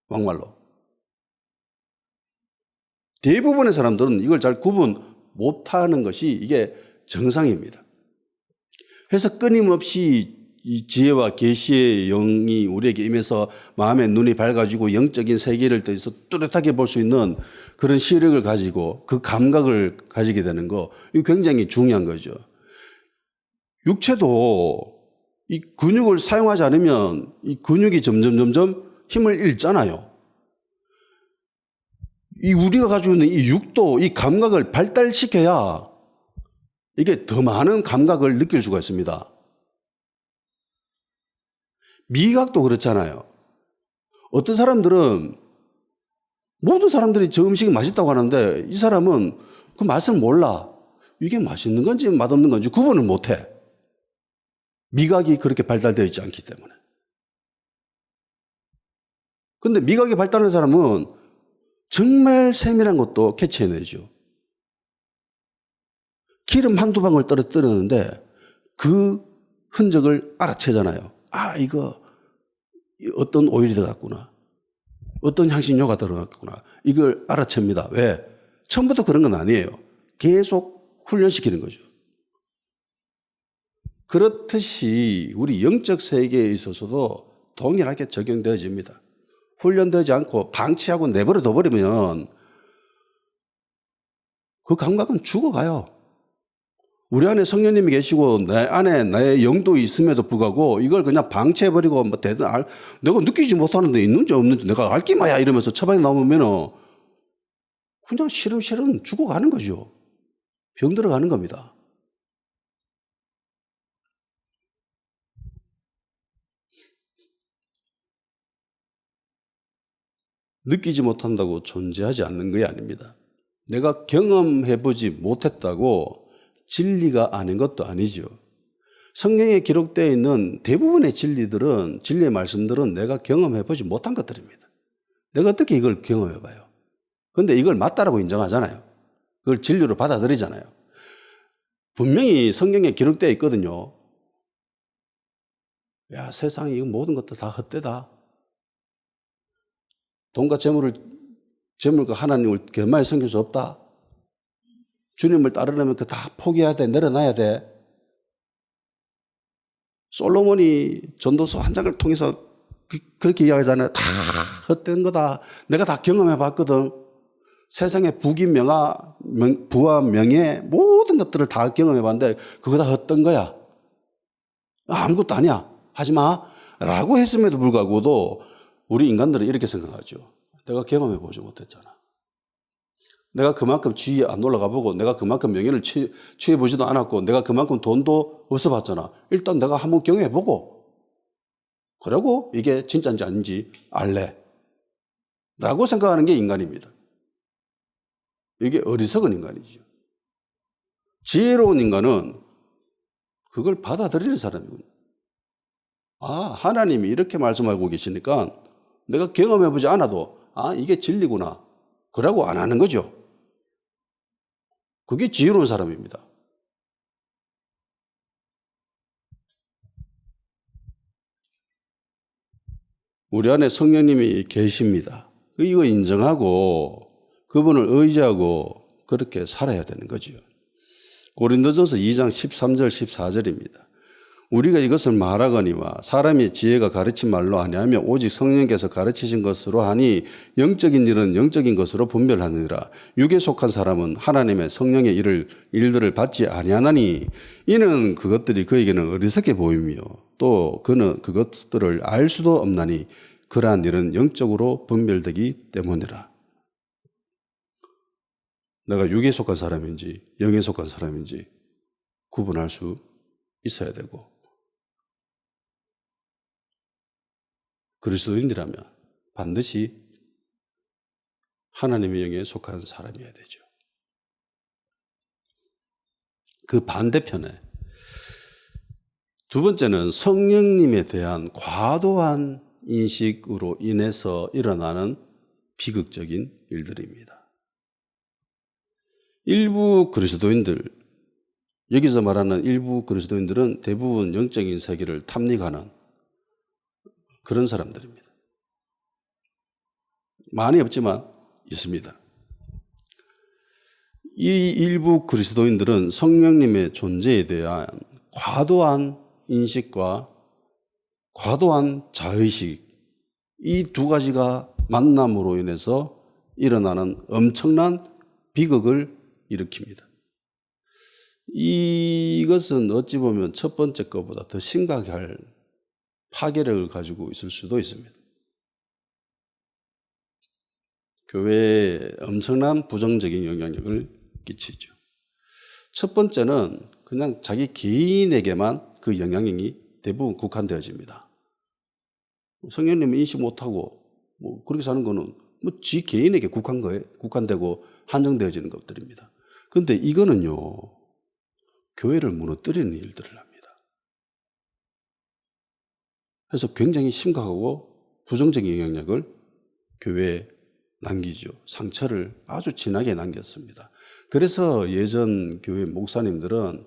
A: 막말로. 대부분의 사람들은 이걸 잘 구분 못하는 것이 이게 정상입니다. 그래서 끊임없이 이 지혜와 계시의 영이 우리에게 임해서 마음의 눈이 밝아지고 영적인 세계를 더해서 뚜렷하게 볼 수 있는 그런 시력을 가지고 그 감각을 가지게 되는 거, 이거 굉장히 중요한 거죠. 육체도 이 근육을 사용하지 않으면 이 근육이 점점 힘을 잃잖아요. 이 우리가 가지고 있는 이 육도, 이 감각을 발달시켜야 이게 더 많은 감각을 느낄 수가 있습니다. 미각도 그렇잖아요. 어떤 사람들은 모든 사람들이 저 음식이 맛있다고 하는데 이 사람은 그 맛을 몰라. 이게 맛있는 건지 맛없는 건지 구분을 못해. 미각이 그렇게 발달되어 있지 않기 때문에. 그런데 미각이 발달한 사람은 정말 세밀한 것도 캐치해내죠. 기름 한두 방울 떨어뜨렸는데 그 흔적을 알아채잖아요. 아, 이거 어떤 오일이 들어갔구나. 어떤 향신료가 들어갔구나. 이걸 알아챕니다. 왜? 처음부터 그런 건 아니에요. 계속 훈련시키는 거죠. 그렇듯이 우리 영적 세계에 있어서도 동일하게 적용되어집니다. 훈련되지 않고 방치하고 내버려 둬버리면 그 감각은 죽어가요. 우리 안에 성령님이 계시고 내 안에 나의 영도 있음에도 불구하고 이걸 그냥 방치해버리고 뭐 내가 느끼지 못하는데 있는지 없는지 내가 알기마야 이러면서 처방이 나오면 그냥 시름시름 죽어가는 거죠. 병들어가는 겁니다. 느끼지 못한다고 존재하지 않는 게 아닙니다. 내가 경험해보지 못했다고 진리가 아닌 것도 아니죠. 성경에 기록되어 있는 대부분의 진리들은, 진리의 말씀들은 내가 경험해보지 못한 것들입니다. 내가 어떻게 이걸 경험해봐요? 그런데 이걸 맞다라고 인정하잖아요. 그걸 진리로 받아들이잖아요. 분명히 성경에 기록되어 있거든요. 야, 세상에 이거 모든 것도 다 헛되다. 돈과 재물과 하나님을 결말에 섬길 수 없다. 주님을 따르려면 그 다 포기해야 돼. 내려놔야 돼. 솔로몬이 전도서 한 장을 통해서 그렇게 이야기하잖아요. 다 헛된 거다. 내가 다 경험해 봤거든. 세상의 부와 명예 모든 것들을 다 경험해 봤는데 그거 다 헛된 거야. 아무것도 아니야. 하지 마. 라고 했음에도 불구하고도 우리 인간들은 이렇게 생각하죠. 내가 경험해 보지 못했잖아. 내가 그만큼 지위에 안 올라가 보고 내가 그만큼 명예를 취해 보지도 않았고 내가 그만큼 돈도 없어 봤잖아. 일단 내가 한번 경험해 보고 그러고 이게 진짜인지 아닌지 알래. 라고 생각하는 게 인간입니다. 이게 어리석은 인간이죠. 지혜로운 인간은 그걸 받아들이는 사람이군요. 아, 하나님이 이렇게 말씀하고 계시니까 내가 경험해 보지 않아도 아, 이게 진리구나. 그러고 안 하는 거죠. 그게 지혜로운 사람입니다. 우리 안에 성령님이 계십니다. 이거 인정하고 그분을 의지하고 그렇게 살아야 되는 거죠. 고린도전서 2장 13절 14절입니다. 우리가 이것을 말하거니와 사람의 지혜가 가르친 말로 아니하며 오직 성령께서 가르치신 것으로 하니 영적인 일은 영적인 것으로 분별하느니라. 육에 속한 사람은 하나님의 성령의 일들을 받지 아니하나니 이는 그것들이 그에게는 어리석게 보이며 또 그는 그것들을 알 수도 없나니 그러한 일은 영적으로 분별되기 때문이라. 내가 육에 속한 사람인지 영에 속한 사람인지 구분할 수 있어야 되고 그리스도인이라면 반드시 하나님의 영에 속한 사람이어야 되죠. 그 반대편에 두 번째는 성령님에 대한 과도한 인식으로 인해서 일어나는 비극적인 일들입니다. 일부 그리스도인들, 여기서 말하는 일부 그리스도인들은 대부분 영적인 세계를 탐닉하는 그런 사람들입니다. 많이 없지만 있습니다. 이 일부 그리스도인들은 성령님의 존재에 대한 과도한 인식과 과도한 자의식, 이 두 가지가 만남으로 인해서 일어나는 엄청난 비극을 일으킵니다. 이것은 어찌 보면 첫 번째 것보다 더 심각할 파괴력을 가지고 있을 수도 있습니다. 교회에 엄청난 부정적인 영향력을 끼치죠. 첫 번째는 그냥 자기 개인에게만 그 영향력이 대부분 국한되어집니다. 성령님은 인식 못하고 그렇게 사는 거는 지 개인에게 국한되고 한정되어지는 것들입니다. 그런데 이거는요, 교회를 무너뜨리는 일들을 합니다. 그래서 굉장히 심각하고 부정적인 영향력을 교회에 남기죠. 상처를 아주 진하게 남겼습니다. 그래서 예전 교회 목사님들은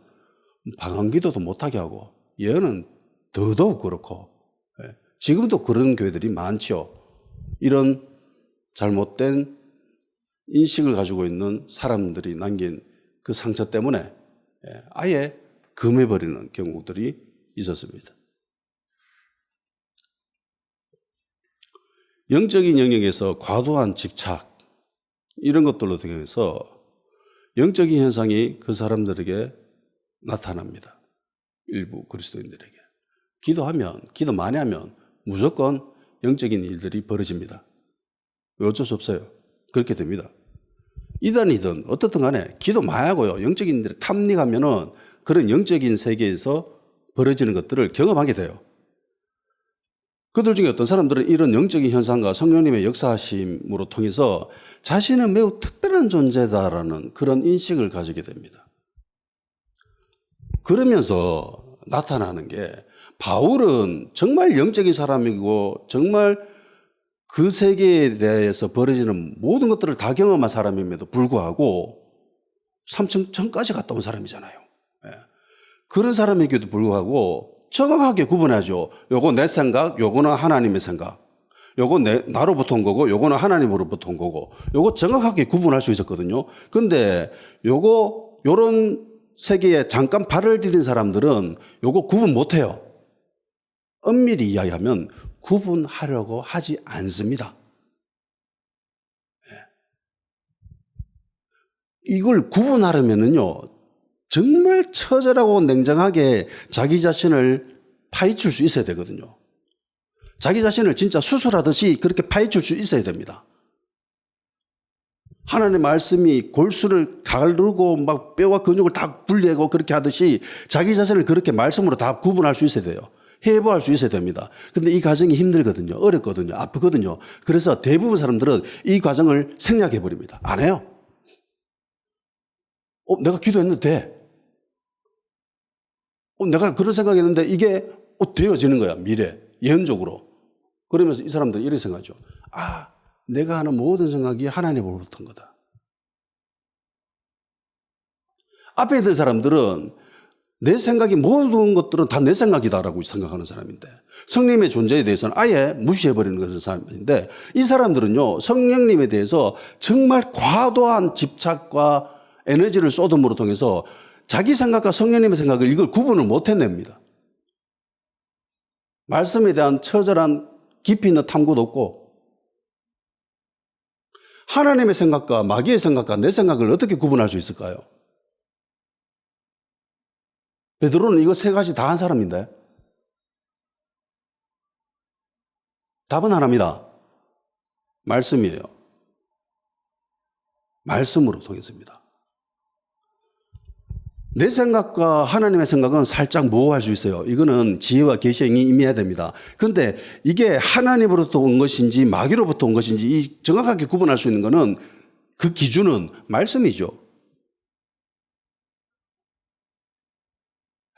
A: 방언기도도 못하게 하고 예언은 더더욱 그렇고 지금도 그런 교회들이 많죠. 이런 잘못된 인식을 가지고 있는 사람들이 남긴 그 상처 때문에 아예 금해버리는 경우들이 있었습니다. 영적인 영역에서 과도한 집착 이런 것들로 통해서 영적인 현상이 그 사람들에게 나타납니다. 일부 그리스도인들에게. 기도 많이 하면 무조건 영적인 일들이 벌어집니다. 어쩔 수 없어요. 그렇게 됩니다. 이단이든 어떻든 간에 기도 많이 하고요. 영적인 일들을 탐닉하면은 그런 영적인 세계에서 벌어지는 것들을 경험하게 돼요. 그들 중에 어떤 사람들은 이런 영적인 현상과 성령님의 역사하심으로 통해서 자신은 매우 특별한 존재다라는 그런 인식을 가지게 됩니다. 그러면서 나타나는 게 바울은 정말 영적인 사람이고 정말 그 세계에 대해서 벌어지는 모든 것들을 다 경험한 사람임에도 불구하고 3층까지 갔다 온 사람이잖아요. 그런 사람에게도 불구하고 정확하게 구분하죠. 요거 내 생각, 요거는 하나님의 생각. 요거 나로부터 온 거고, 요거는 하나님으로부터 온 거고. 요거 정확하게 구분할 수 있었거든요. 근데 요런 세계에 잠깐 발을 디딘 사람들은 요거 구분 못 해요. 엄밀히 이야기하면 구분하려고 하지 않습니다. 이걸 구분하려면은요, 정말 처절하고 냉정하게 자기 자신을 파헤칠 수 있어야 되거든요. 자기 자신을 진짜 수술하듯이 그렇게 파헤칠 수 있어야 됩니다. 하나님의 말씀이 골수를 가르고 막 뼈와 근육을 다 분리하고 그렇게 하듯이 자기 자신을 그렇게 말씀으로 다 구분할 수 있어야 돼요. 해부할 수 있어야 됩니다. 근데 이 과정이 힘들거든요. 어렵거든요. 아프거든요. 그래서 대부분 사람들은 이 과정을 생략해버립니다. 안 해요. 내가 기도했는데 돼. 내가 그런 생각했는데 이게 되어지는 거야. 미래, 예언적으로. 그러면서 이 사람들은 이렇게 생각하죠. 내가 하는 모든 생각이 하나님으로부터 온 거다. 앞에 있는 사람들은 내 생각이 모든 것들은 다 내 생각이다라고 생각하는 사람인데 성령님의 존재에 대해서는 아예 무시해버리는 것은 사람인데 이 사람들은요. 성령님에 대해서 정말 과도한 집착과 에너지를 쏟음으로 통해서 자기 생각과 성령님의 생각을 이걸 구분을 못 해냅니다. 말씀에 대한 처절한 깊이 있는 탐구도 없고 하나님의 생각과 마귀의 생각과 내 생각을 어떻게 구분할 수 있을까요? 베드로는 이거 세 가지 다 한 사람인데 답은 하나입니다. 말씀이에요. 말씀으로 통해서입니다. 내 생각과 하나님의 생각은 살짝 모호할 수 있어요. 이거는 지혜와 계시에 임해야 됩니다. 그런데 이게 하나님으로부터 온 것인지 마귀로부터 온 것인지 정확하게 구분할 수 있는 것은 그 기준은 말씀이죠.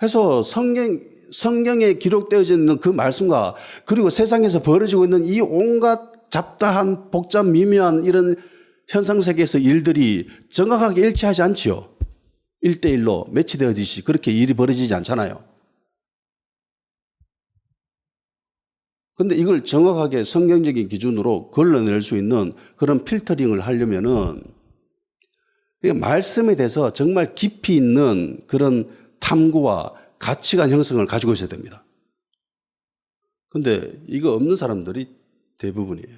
A: 해서 성경에 기록되어져 있는 그 말씀과 그리고 세상에서 벌어지고 있는 이 온갖 잡다한 복잡 미묘한 이런 현상세계에서 일들이 정확하게 일치하지 않지요. 1대1로 매치되어지듯이 그렇게 일이 벌어지지 않잖아요. 그런데 이걸 정확하게 성경적인 기준으로 걸러낼 수 있는 그런 필터링을 하려면은 말씀에 대해서 정말 깊이 있는 그런 탐구와 가치관 형성을 가지고 있어야 됩니다. 그런데 이거 없는 사람들이 대부분이에요.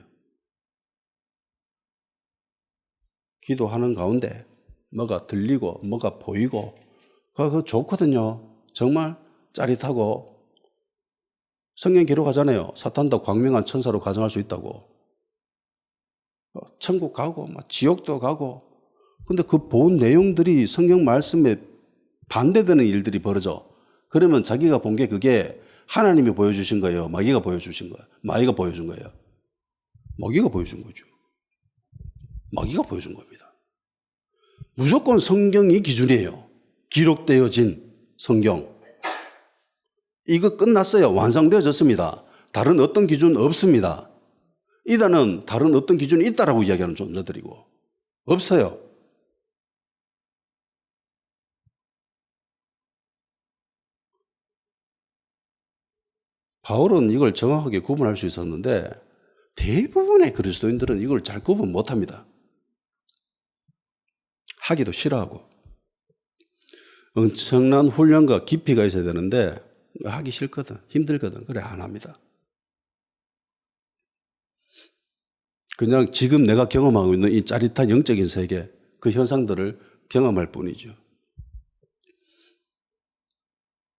A: 기도하는 가운데 뭐가 들리고 뭐가 보이고 그거 좋거든요. 정말 짜릿하고 성경 기록하잖아요. 사탄도 광명한 천사로 가정할 수 있다고. 천국 가고 지옥도 가고 근데 그 본 내용들이 성경 말씀에 반대되는 일들이 벌어져. 그러면 자기가 본 게 그게 하나님이 보여주신 거예요? 마귀가 보여주신 거예요? 마귀가 보여준 거예요? 마귀가 보여준 거죠. 마귀가 보여준 겁니다. 무조건 성경이 기준이에요. 기록되어진 성경. 이거 끝났어요. 완성되어졌습니다. 다른 어떤 기준 없습니다. 이단은 다른 어떤 기준이 있다라고 이야기하는 존재들이고 없어요. 바울은 이걸 정확하게 구분할 수 있었는데 대부분의 그리스도인들은 이걸 잘 구분 못합니다. 하기도 싫어하고 엄청난 훈련과 깊이가 있어야 되는데 하기 싫거든, 힘들거든. 그래 안 합니다. 그냥 지금 내가 경험하고 있는 이 짜릿한 영적인 세계, 그 현상들을 경험할 뿐이죠.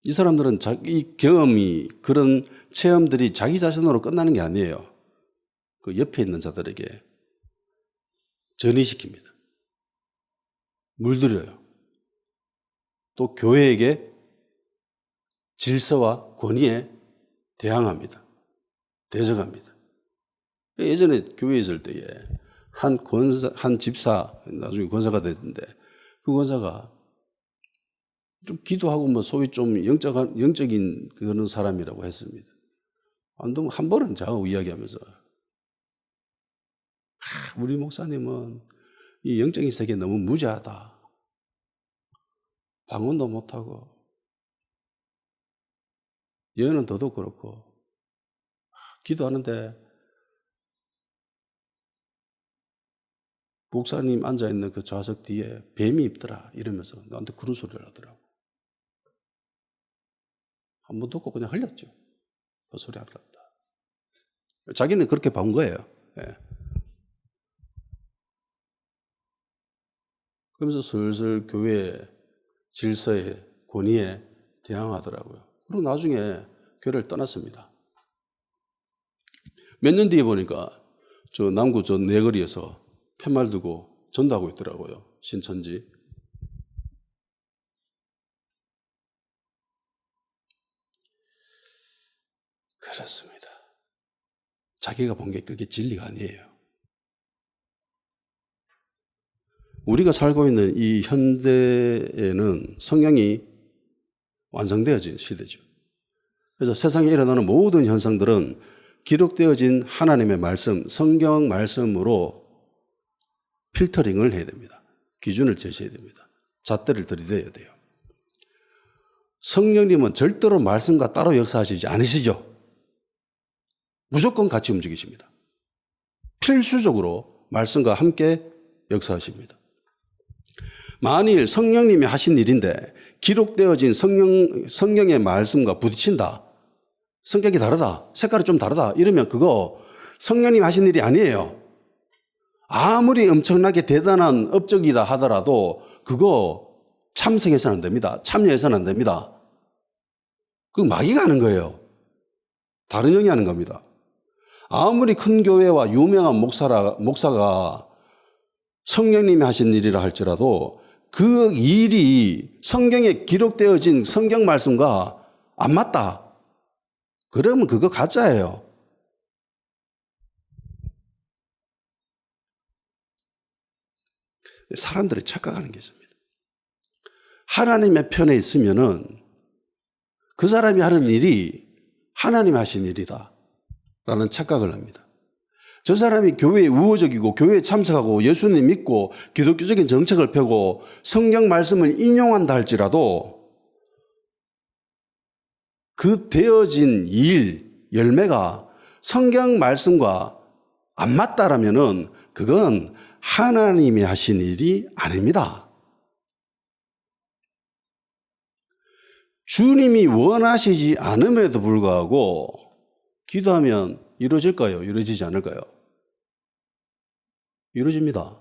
A: 이 사람들은 자기 경험이, 그런 체험들이 자기 자신으로 끝나는 게 아니에요. 그 옆에 있는 자들에게 전이시킵니다. 물들여요. 또 교회에게 질서와 권위에 대항합니다. 대적합니다. 예전에 교회에 있을 때에 한 집사, 나중에 권사가 됐는데 그 권사가 좀 기도하고 뭐 소위 좀 영적인 그런 사람이라고 했습니다. 한 번은 저하고 이야기하면서 우리 목사님은 이 영적인 세계에 너무 무지하다. 방언도 못하고 예언은 더더욱 그렇고 기도하는데 목사님 앉아있는 그 좌석 뒤에 뱀이 있더라 이러면서 나한테 그런 소리를 하더라고. 한 번 듣고 그냥 흘렸죠. 그 소리 안 같다. 자기는 그렇게 본 거예요. 예. 그러면서 슬슬 교회의 질서에, 권위에 대항하더라고요. 그리고 나중에 교회를 떠났습니다. 몇 년 뒤에 보니까 저 남구 저 내거리에서 팻말 두고 전도하고 있더라고요. 신천지. 그렇습니다. 자기가 본 게 그게 진리가 아니에요. 우리가 살고 있는 이 현대에는 성경이 완성되어진 시대죠. 그래서 세상에 일어나는 모든 현상들은 기록되어진 하나님의 말씀, 성경 말씀으로 필터링을 해야 됩니다. 기준을 제시해야 됩니다. 잣대를 들이대야 돼요. 성령님은 절대로 말씀과 따로 역사하시지 않으시죠. 무조건 같이 움직이십니다. 필수적으로 말씀과 함께 역사하십니다. 만일 성령님이 하신 일인데 기록되어진 성경의 말씀과 부딪힌다. 성격이 다르다. 색깔이 좀 다르다. 이러면 그거 성령님이 하신 일이 아니에요. 아무리 엄청나게 대단한 업적이다 하더라도 그거 참석해서는 안 됩니다. 참여해서는 안 됩니다. 그거 마귀가 하는 거예요. 다른 영이 하는 겁니다. 아무리 큰 교회와 유명한 목사가 성령님이 하신 일이라 할지라도 그 일이 성경에 기록되어진 성경 말씀과 안 맞다. 그러면 그거 가짜예요. 사람들이 착각하는 게 있습니다. 하나님의 편에 있으면은 그 사람이 하는 일이 하나님이 하신 일이다 라는 착각을 합니다. 저 사람이 교회에 우호적이고 교회에 참석하고 예수님 믿고 기독교적인 정책을 펴고 성경 말씀을 인용한다 할지라도 그 되어진 일, 열매가 성경 말씀과 안 맞다라면은 그건 하나님이 하신 일이 아닙니다. 주님이 원하시지 않음에도 불구하고 기도하면 이루어질까요? 이루어지지 않을까요? 이루어집니다.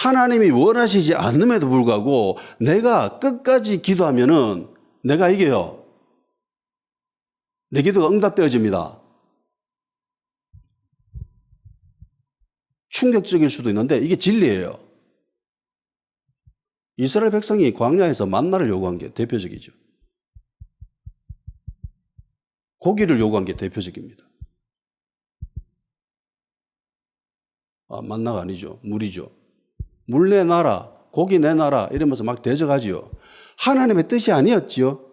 A: 하나님이 원하시지 않음에도 불구하고 내가 끝까지 기도하면은 내가 이겨요. 내 기도가 응답되어집니다. 충격적일 수도 있는데 이게 진리예요. 이스라엘 백성이 광야에서 만나를 요구한 게 대표적이죠. 고기를 요구한 게 대표적입니다. 만나가 아니죠. 물이죠. 물 내놔라, 고기 내놔라 이러면서 막 대적하지요. 하나님의 뜻이 아니었지요.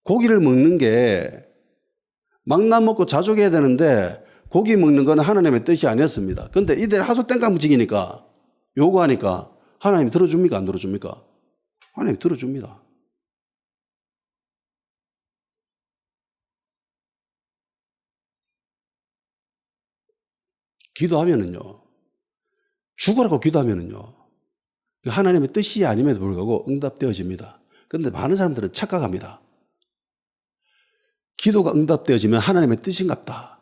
A: 고기를 먹는 게 망나 먹고 자족해야 되는데 고기 먹는 건 하나님의 뜻이 아니었습니다. 그런데 이들 하도 땡깡부지기니까 요구하니까 하나님이 들어줍니까? 안 들어줍니까? 하나님이 들어줍니다. 기도하면은요, 죽으라고 기도하면은요, 하나님의 뜻이 아님에도 불구하고 응답되어집니다. 그런데 많은 사람들은 착각합니다. 기도가 응답되어지면 하나님의 뜻인갑다.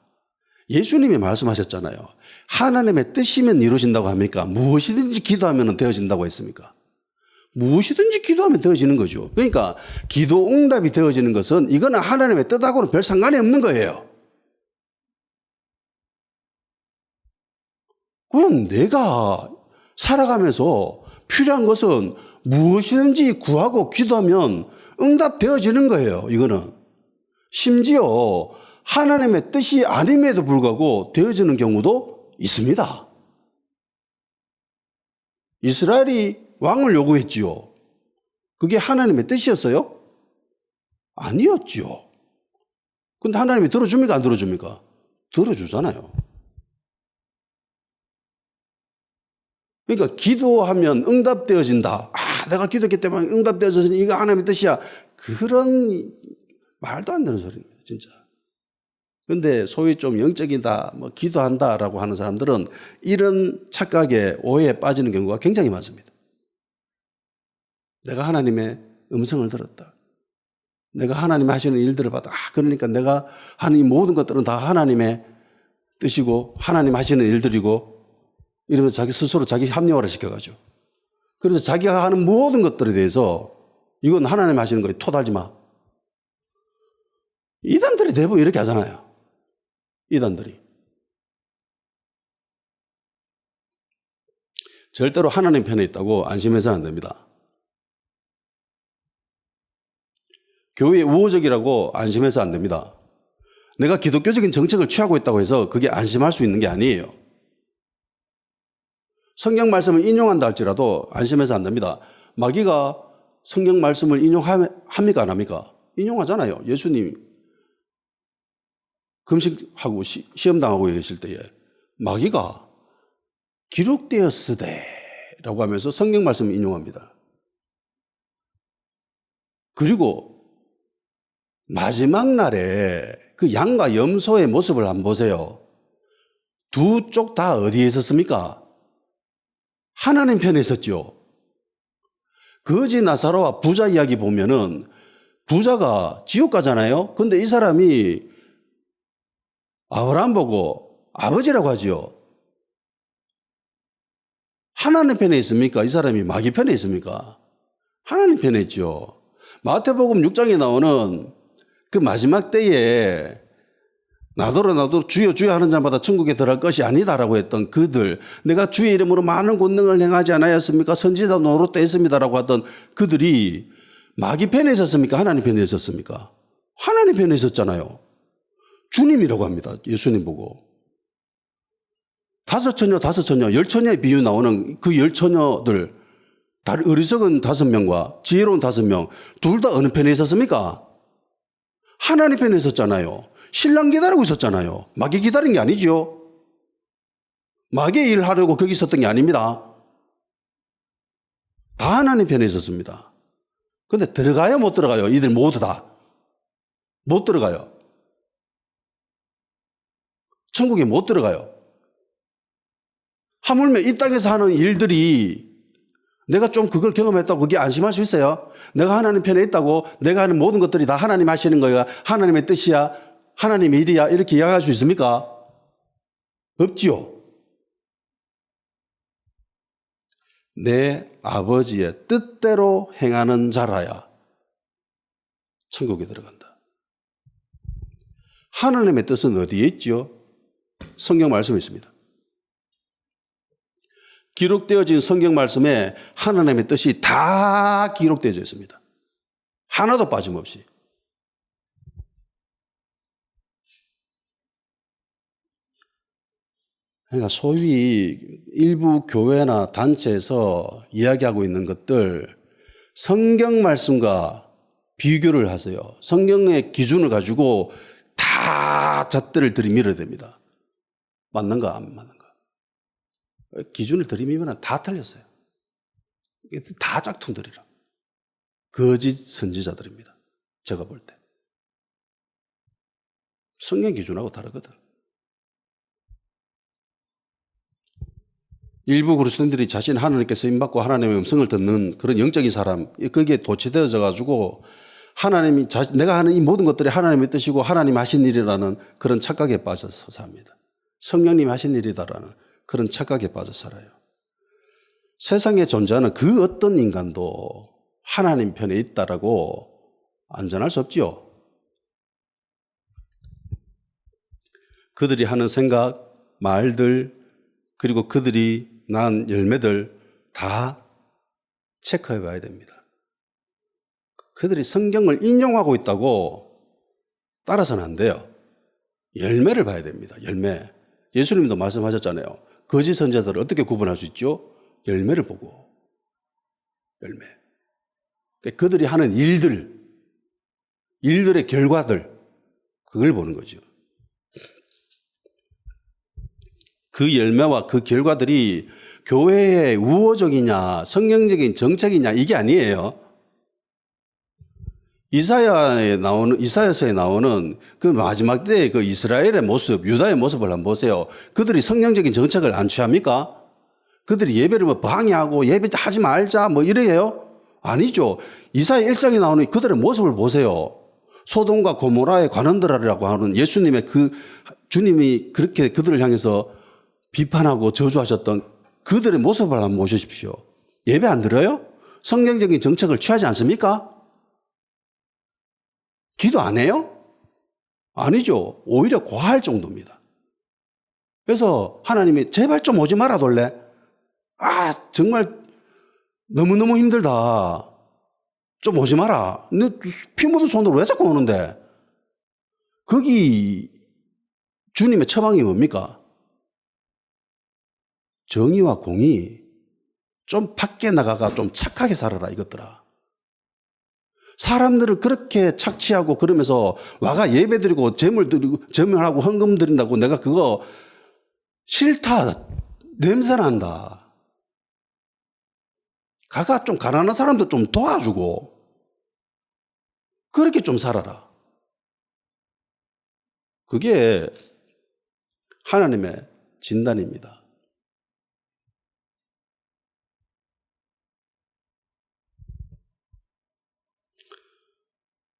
A: 예수님이 말씀하셨잖아요. 하나님의 뜻이면 이루어진다고 합니까? 무엇이든지 기도하면 되어진다고 했습니까? 무엇이든지 기도하면 되어지는 거죠. 그러니까 기도 응답이 되어지는 것은 이거는 하나님의 뜻하고는 별 상관이 없는 거예요. 그냥 내가 살아가면서 필요한 것은 무엇이든지 구하고 기도하면 응답되어지는 거예요. 이거는. 심지어 하나님의 뜻이 아님에도 불구하고 되어지는 경우도 있습니다. 이스라엘이 왕을 요구했지요. 그게 하나님의 뜻이었어요? 아니었지요. 근데 하나님이 들어줍니까? 안 들어줍니까? 들어주잖아요. 그러니까 기도하면 응답되어진다. 내가 기도했기 때문에 응답되어져서 이거 하나님의 뜻이야. 그런 말도 안 되는 소리입니다. 진짜. 그런데 소위 좀 영적이다, 기도한다라고 하는 사람들은 이런 착각에 오해에 빠지는 경우가 굉장히 많습니다. 내가 하나님의 음성을 들었다. 내가 하나님이 하시는 일들을 봤다. 그러니까 내가 하는 이 모든 것들은 다 하나님의 뜻이고 하나님 하시는 일들이고 이러면서 자기 스스로 자기 합리화를 시켜가지고 그래서 자기가 하는 모든 것들에 대해서 이건 하나님 하시는 거예요. 토 달지 마. 이단들이 대부분 이렇게 하잖아요. 이단들이. 절대로 하나님 편에 있다고 안심해서는 안 됩니다. 교회 우호적이라고 안심해서 안 됩니다. 내가 기독교적인 정책을 취하고 있다고 해서 그게 안심할 수 있는 게 아니에요. 성경 말씀을 인용한다 할지라도 안심해서 안 됩니다. 마귀가 성경 말씀을 인용합니까? 안 합니까? 인용하잖아요. 예수님 금식하고 시험당하고 계실 때에 마귀가 기록되었으되 라고 하면서 성경 말씀을 인용합니다. 그리고 마지막 날에 그 양과 염소의 모습을 한번 보세요. 두 쪽 다 어디에 있었습니까? 하나님 편에 있었죠. 거지 나사로와 부자 이야기 보면은 부자가 지옥 가잖아요. 근데 이 사람이 아브라함 보고 아버지라고 하지요. 하나님 편에 있습니까? 이 사람이 마귀 편에 있습니까? 하나님 편에 있죠. 마태복음 6장에 나오는 그 마지막 때에 나더러 주여 주여 하는 자마다 천국에 들어갈 것이 아니다라고 했던 그들, 내가 주의 이름으로 많은 권능을 행하지 않았습니까? 선지자 노릇도 했습니다라고 하던 그들이 마귀 편에 있었습니까? 하나님 편에 있었습니까? 하나님 편에 있었잖아요. 주님이라고 합니다. 예수님 보고. 다섯 처녀, 열 처녀의 비유 나오는 그 열 처녀들, 어리석은 5명과 지혜로운 5명, 둘 다 어느 편에 있었습니까? 하나님 편에 있었잖아요. 신랑 기다리고 있었잖아요. 마귀 기다린 게 아니죠. 마귀의 일을 하려고 거기 있었던 게 아닙니다. 다 하나님 편에 있었습니다. 그런데 들어가요? 못 들어가요? 이들 모두 다. 못 들어가요. 천국에 못 들어가요. 하물며 이 땅에서 하는 일들이 내가 좀 그걸 경험했다고 그게 안심할 수 있어요? 내가 하나님 편에 있다고 내가 하는 모든 것들이 다 하나님 하시는 거야. 하나님의 뜻이야. 하나님의 일이야. 이렇게 이야기할 수 있습니까? 없지요. 내 아버지의 뜻대로 행하는 자라야 천국에 들어간다. 하나님의 뜻은 어디에 있지요? 성경 말씀에 있습니다. 기록되어진 성경 말씀에 하나님의 뜻이 다 기록되어져 있습니다. 하나도 빠짐없이. 그러니까 소위 일부 교회나 단체에서 이야기하고 있는 것들 성경 말씀과 비교를 하세요. 성경의 기준을 가지고 다 다 잣대를 들이밀어야 됩니다. 맞는가 안 맞는가. 기준을 들이밀면 다 틀렸어요. 다 짝퉁들이라. 거짓 선지자들입니다. 제가 볼 때. 성경 기준하고 다르거든. 일부 그리스도인들이 자신 하나님께 쓰임받고 하나님의 음성을 듣는 그런 영적인 사람, 거기에 도취되어져 가지고 하나님이 내가 하는 이 모든 것들이 하나님의 뜻이고 하나님 하신 일이라는 그런 착각에 빠져서 삽니다. 성령님이 하신 일이다라는 그런 착각에 빠져 살아요. 세상에 존재하는 그 어떤 인간도 하나님 편에 있다라고 안전할 수 없지요. 그들이 하는 생각, 말들, 그리고 그들이 낳은 열매들 다 체크해 봐야 됩니다. 그들이 성경을 인용하고 있다고 따라서는 안 돼요. 열매를 봐야 됩니다. 열매. 예수님도 말씀하셨잖아요. 거짓 선지자들을 어떻게 구분할 수 있죠? 열매를 보고. 열매. 그들이 하는 일들의 결과들, 그걸 보는 거죠. 그 열매와 그 결과들이 교회의 우호적이냐, 성경적인 정책이냐, 이게 아니에요. 이사야서에 나오는 그 마지막 때의 그 이스라엘의 모습, 유다의 모습을 한번 보세요. 그들이 성경적인 정책을 안 취합니까? 그들이 예배를 뭐 방해하고 예배 하지 말자 뭐 이래요? 아니죠. 이사야 1장에 나오는 그들의 모습을 보세요. 소돔과 고모라의 관원들이라고 하는 예수님의 주님이 그렇게 그들을 향해서 비판하고 저주하셨던 그들의 모습을 한번 보십시오. 예배 안 드려요? 성경적인 정책을 취하지 않습니까? 기도 안 해요? 아니죠. 오히려 과할 정도입니다. 그래서 하나님이 제발 좀 오지 말아 돌래? 정말 너무너무 힘들다. 좀 오지 마라. 너 피 묻은 손으로 왜 자꾸 오는데? 거기 주님의 처방이 뭡니까? 정의와 공의, 좀 밖에 나가가 좀 착하게 살아라 이것들아. 사람들을 그렇게 착취하고 그러면서 와가 예배 드리고 재물 드리고 제물하고 헌금 드린다고 내가 그거 싫다. 냄새 난다. 가가 좀 가난한 사람도 좀 도와주고 그렇게 좀 살아라. 그게 하나님의 진단입니다.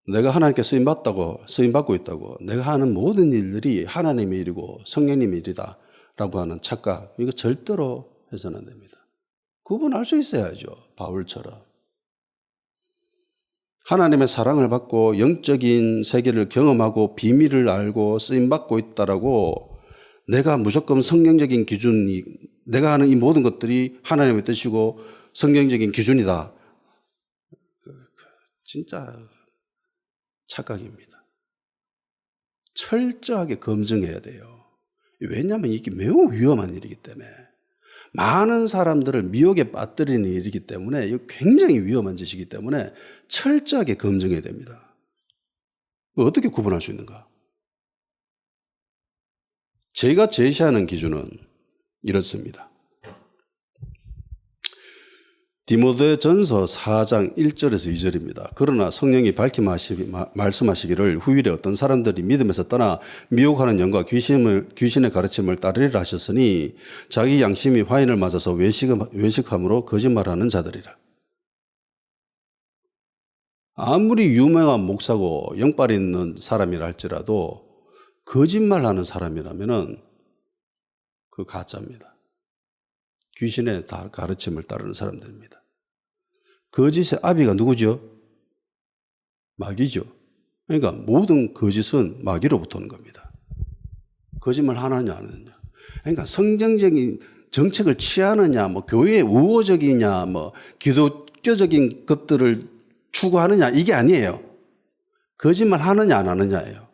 A: 내가 하나님께 쓰임받고 있다고, 내가 하는 모든 일들이 하나님의 일이고 성령님의 일이다라고 하는 착각, 이거 절대로 해서는 안 됩니다. 구분할 수 있어야죠. 바울처럼. 하나님의 사랑을 받고 영적인 세계를 경험하고 비밀을 알고 쓰임받고 있다라고 내가 무조건 성경적인 기준이, 내가 하는 이 모든 것들이 하나님의 뜻이고 성경적인 기준이다. 진짜 착각입니다. 철저하게 검증해야 돼요. 왜냐하면 이게 매우 위험한 일이기 때문에. 많은 사람들을 미혹에 빠뜨리는 일이기 때문에 이거 굉장히 위험한 짓이기 때문에 철저하게 검증해야 됩니다. 어떻게 구분할 수 있는가? 제가 제시하는 기준은 이렇습니다. 디모데전서 4장 1절에서 2절입니다. 그러나 성령이 밝히 말씀하시기를 후일에 어떤 사람들이 믿음에서 떠나 미혹하는 영과 귀신의 가르침을 따르리라 하셨으니 자기 양심이 화인을 맞아서 외식함으로 거짓말하는 자들이라. 아무리 유명한 목사고 영빨 있는 사람이라 할지라도 거짓말하는 사람이라면은 그 가짜입니다. 귀신의 가르침을 따르는 사람들입니다. 거짓의 아비가 누구죠? 마귀죠. 그러니까 모든 거짓은 마귀로부터 오는 겁니다. 거짓말 하느냐 안 하느냐. 그러니까 성경적인 정책을 취하느냐, 뭐 교회의 우호적이냐, 뭐 기독교적인 것들을 추구하느냐 이게 아니에요. 거짓말 하느냐 안 하느냐예요.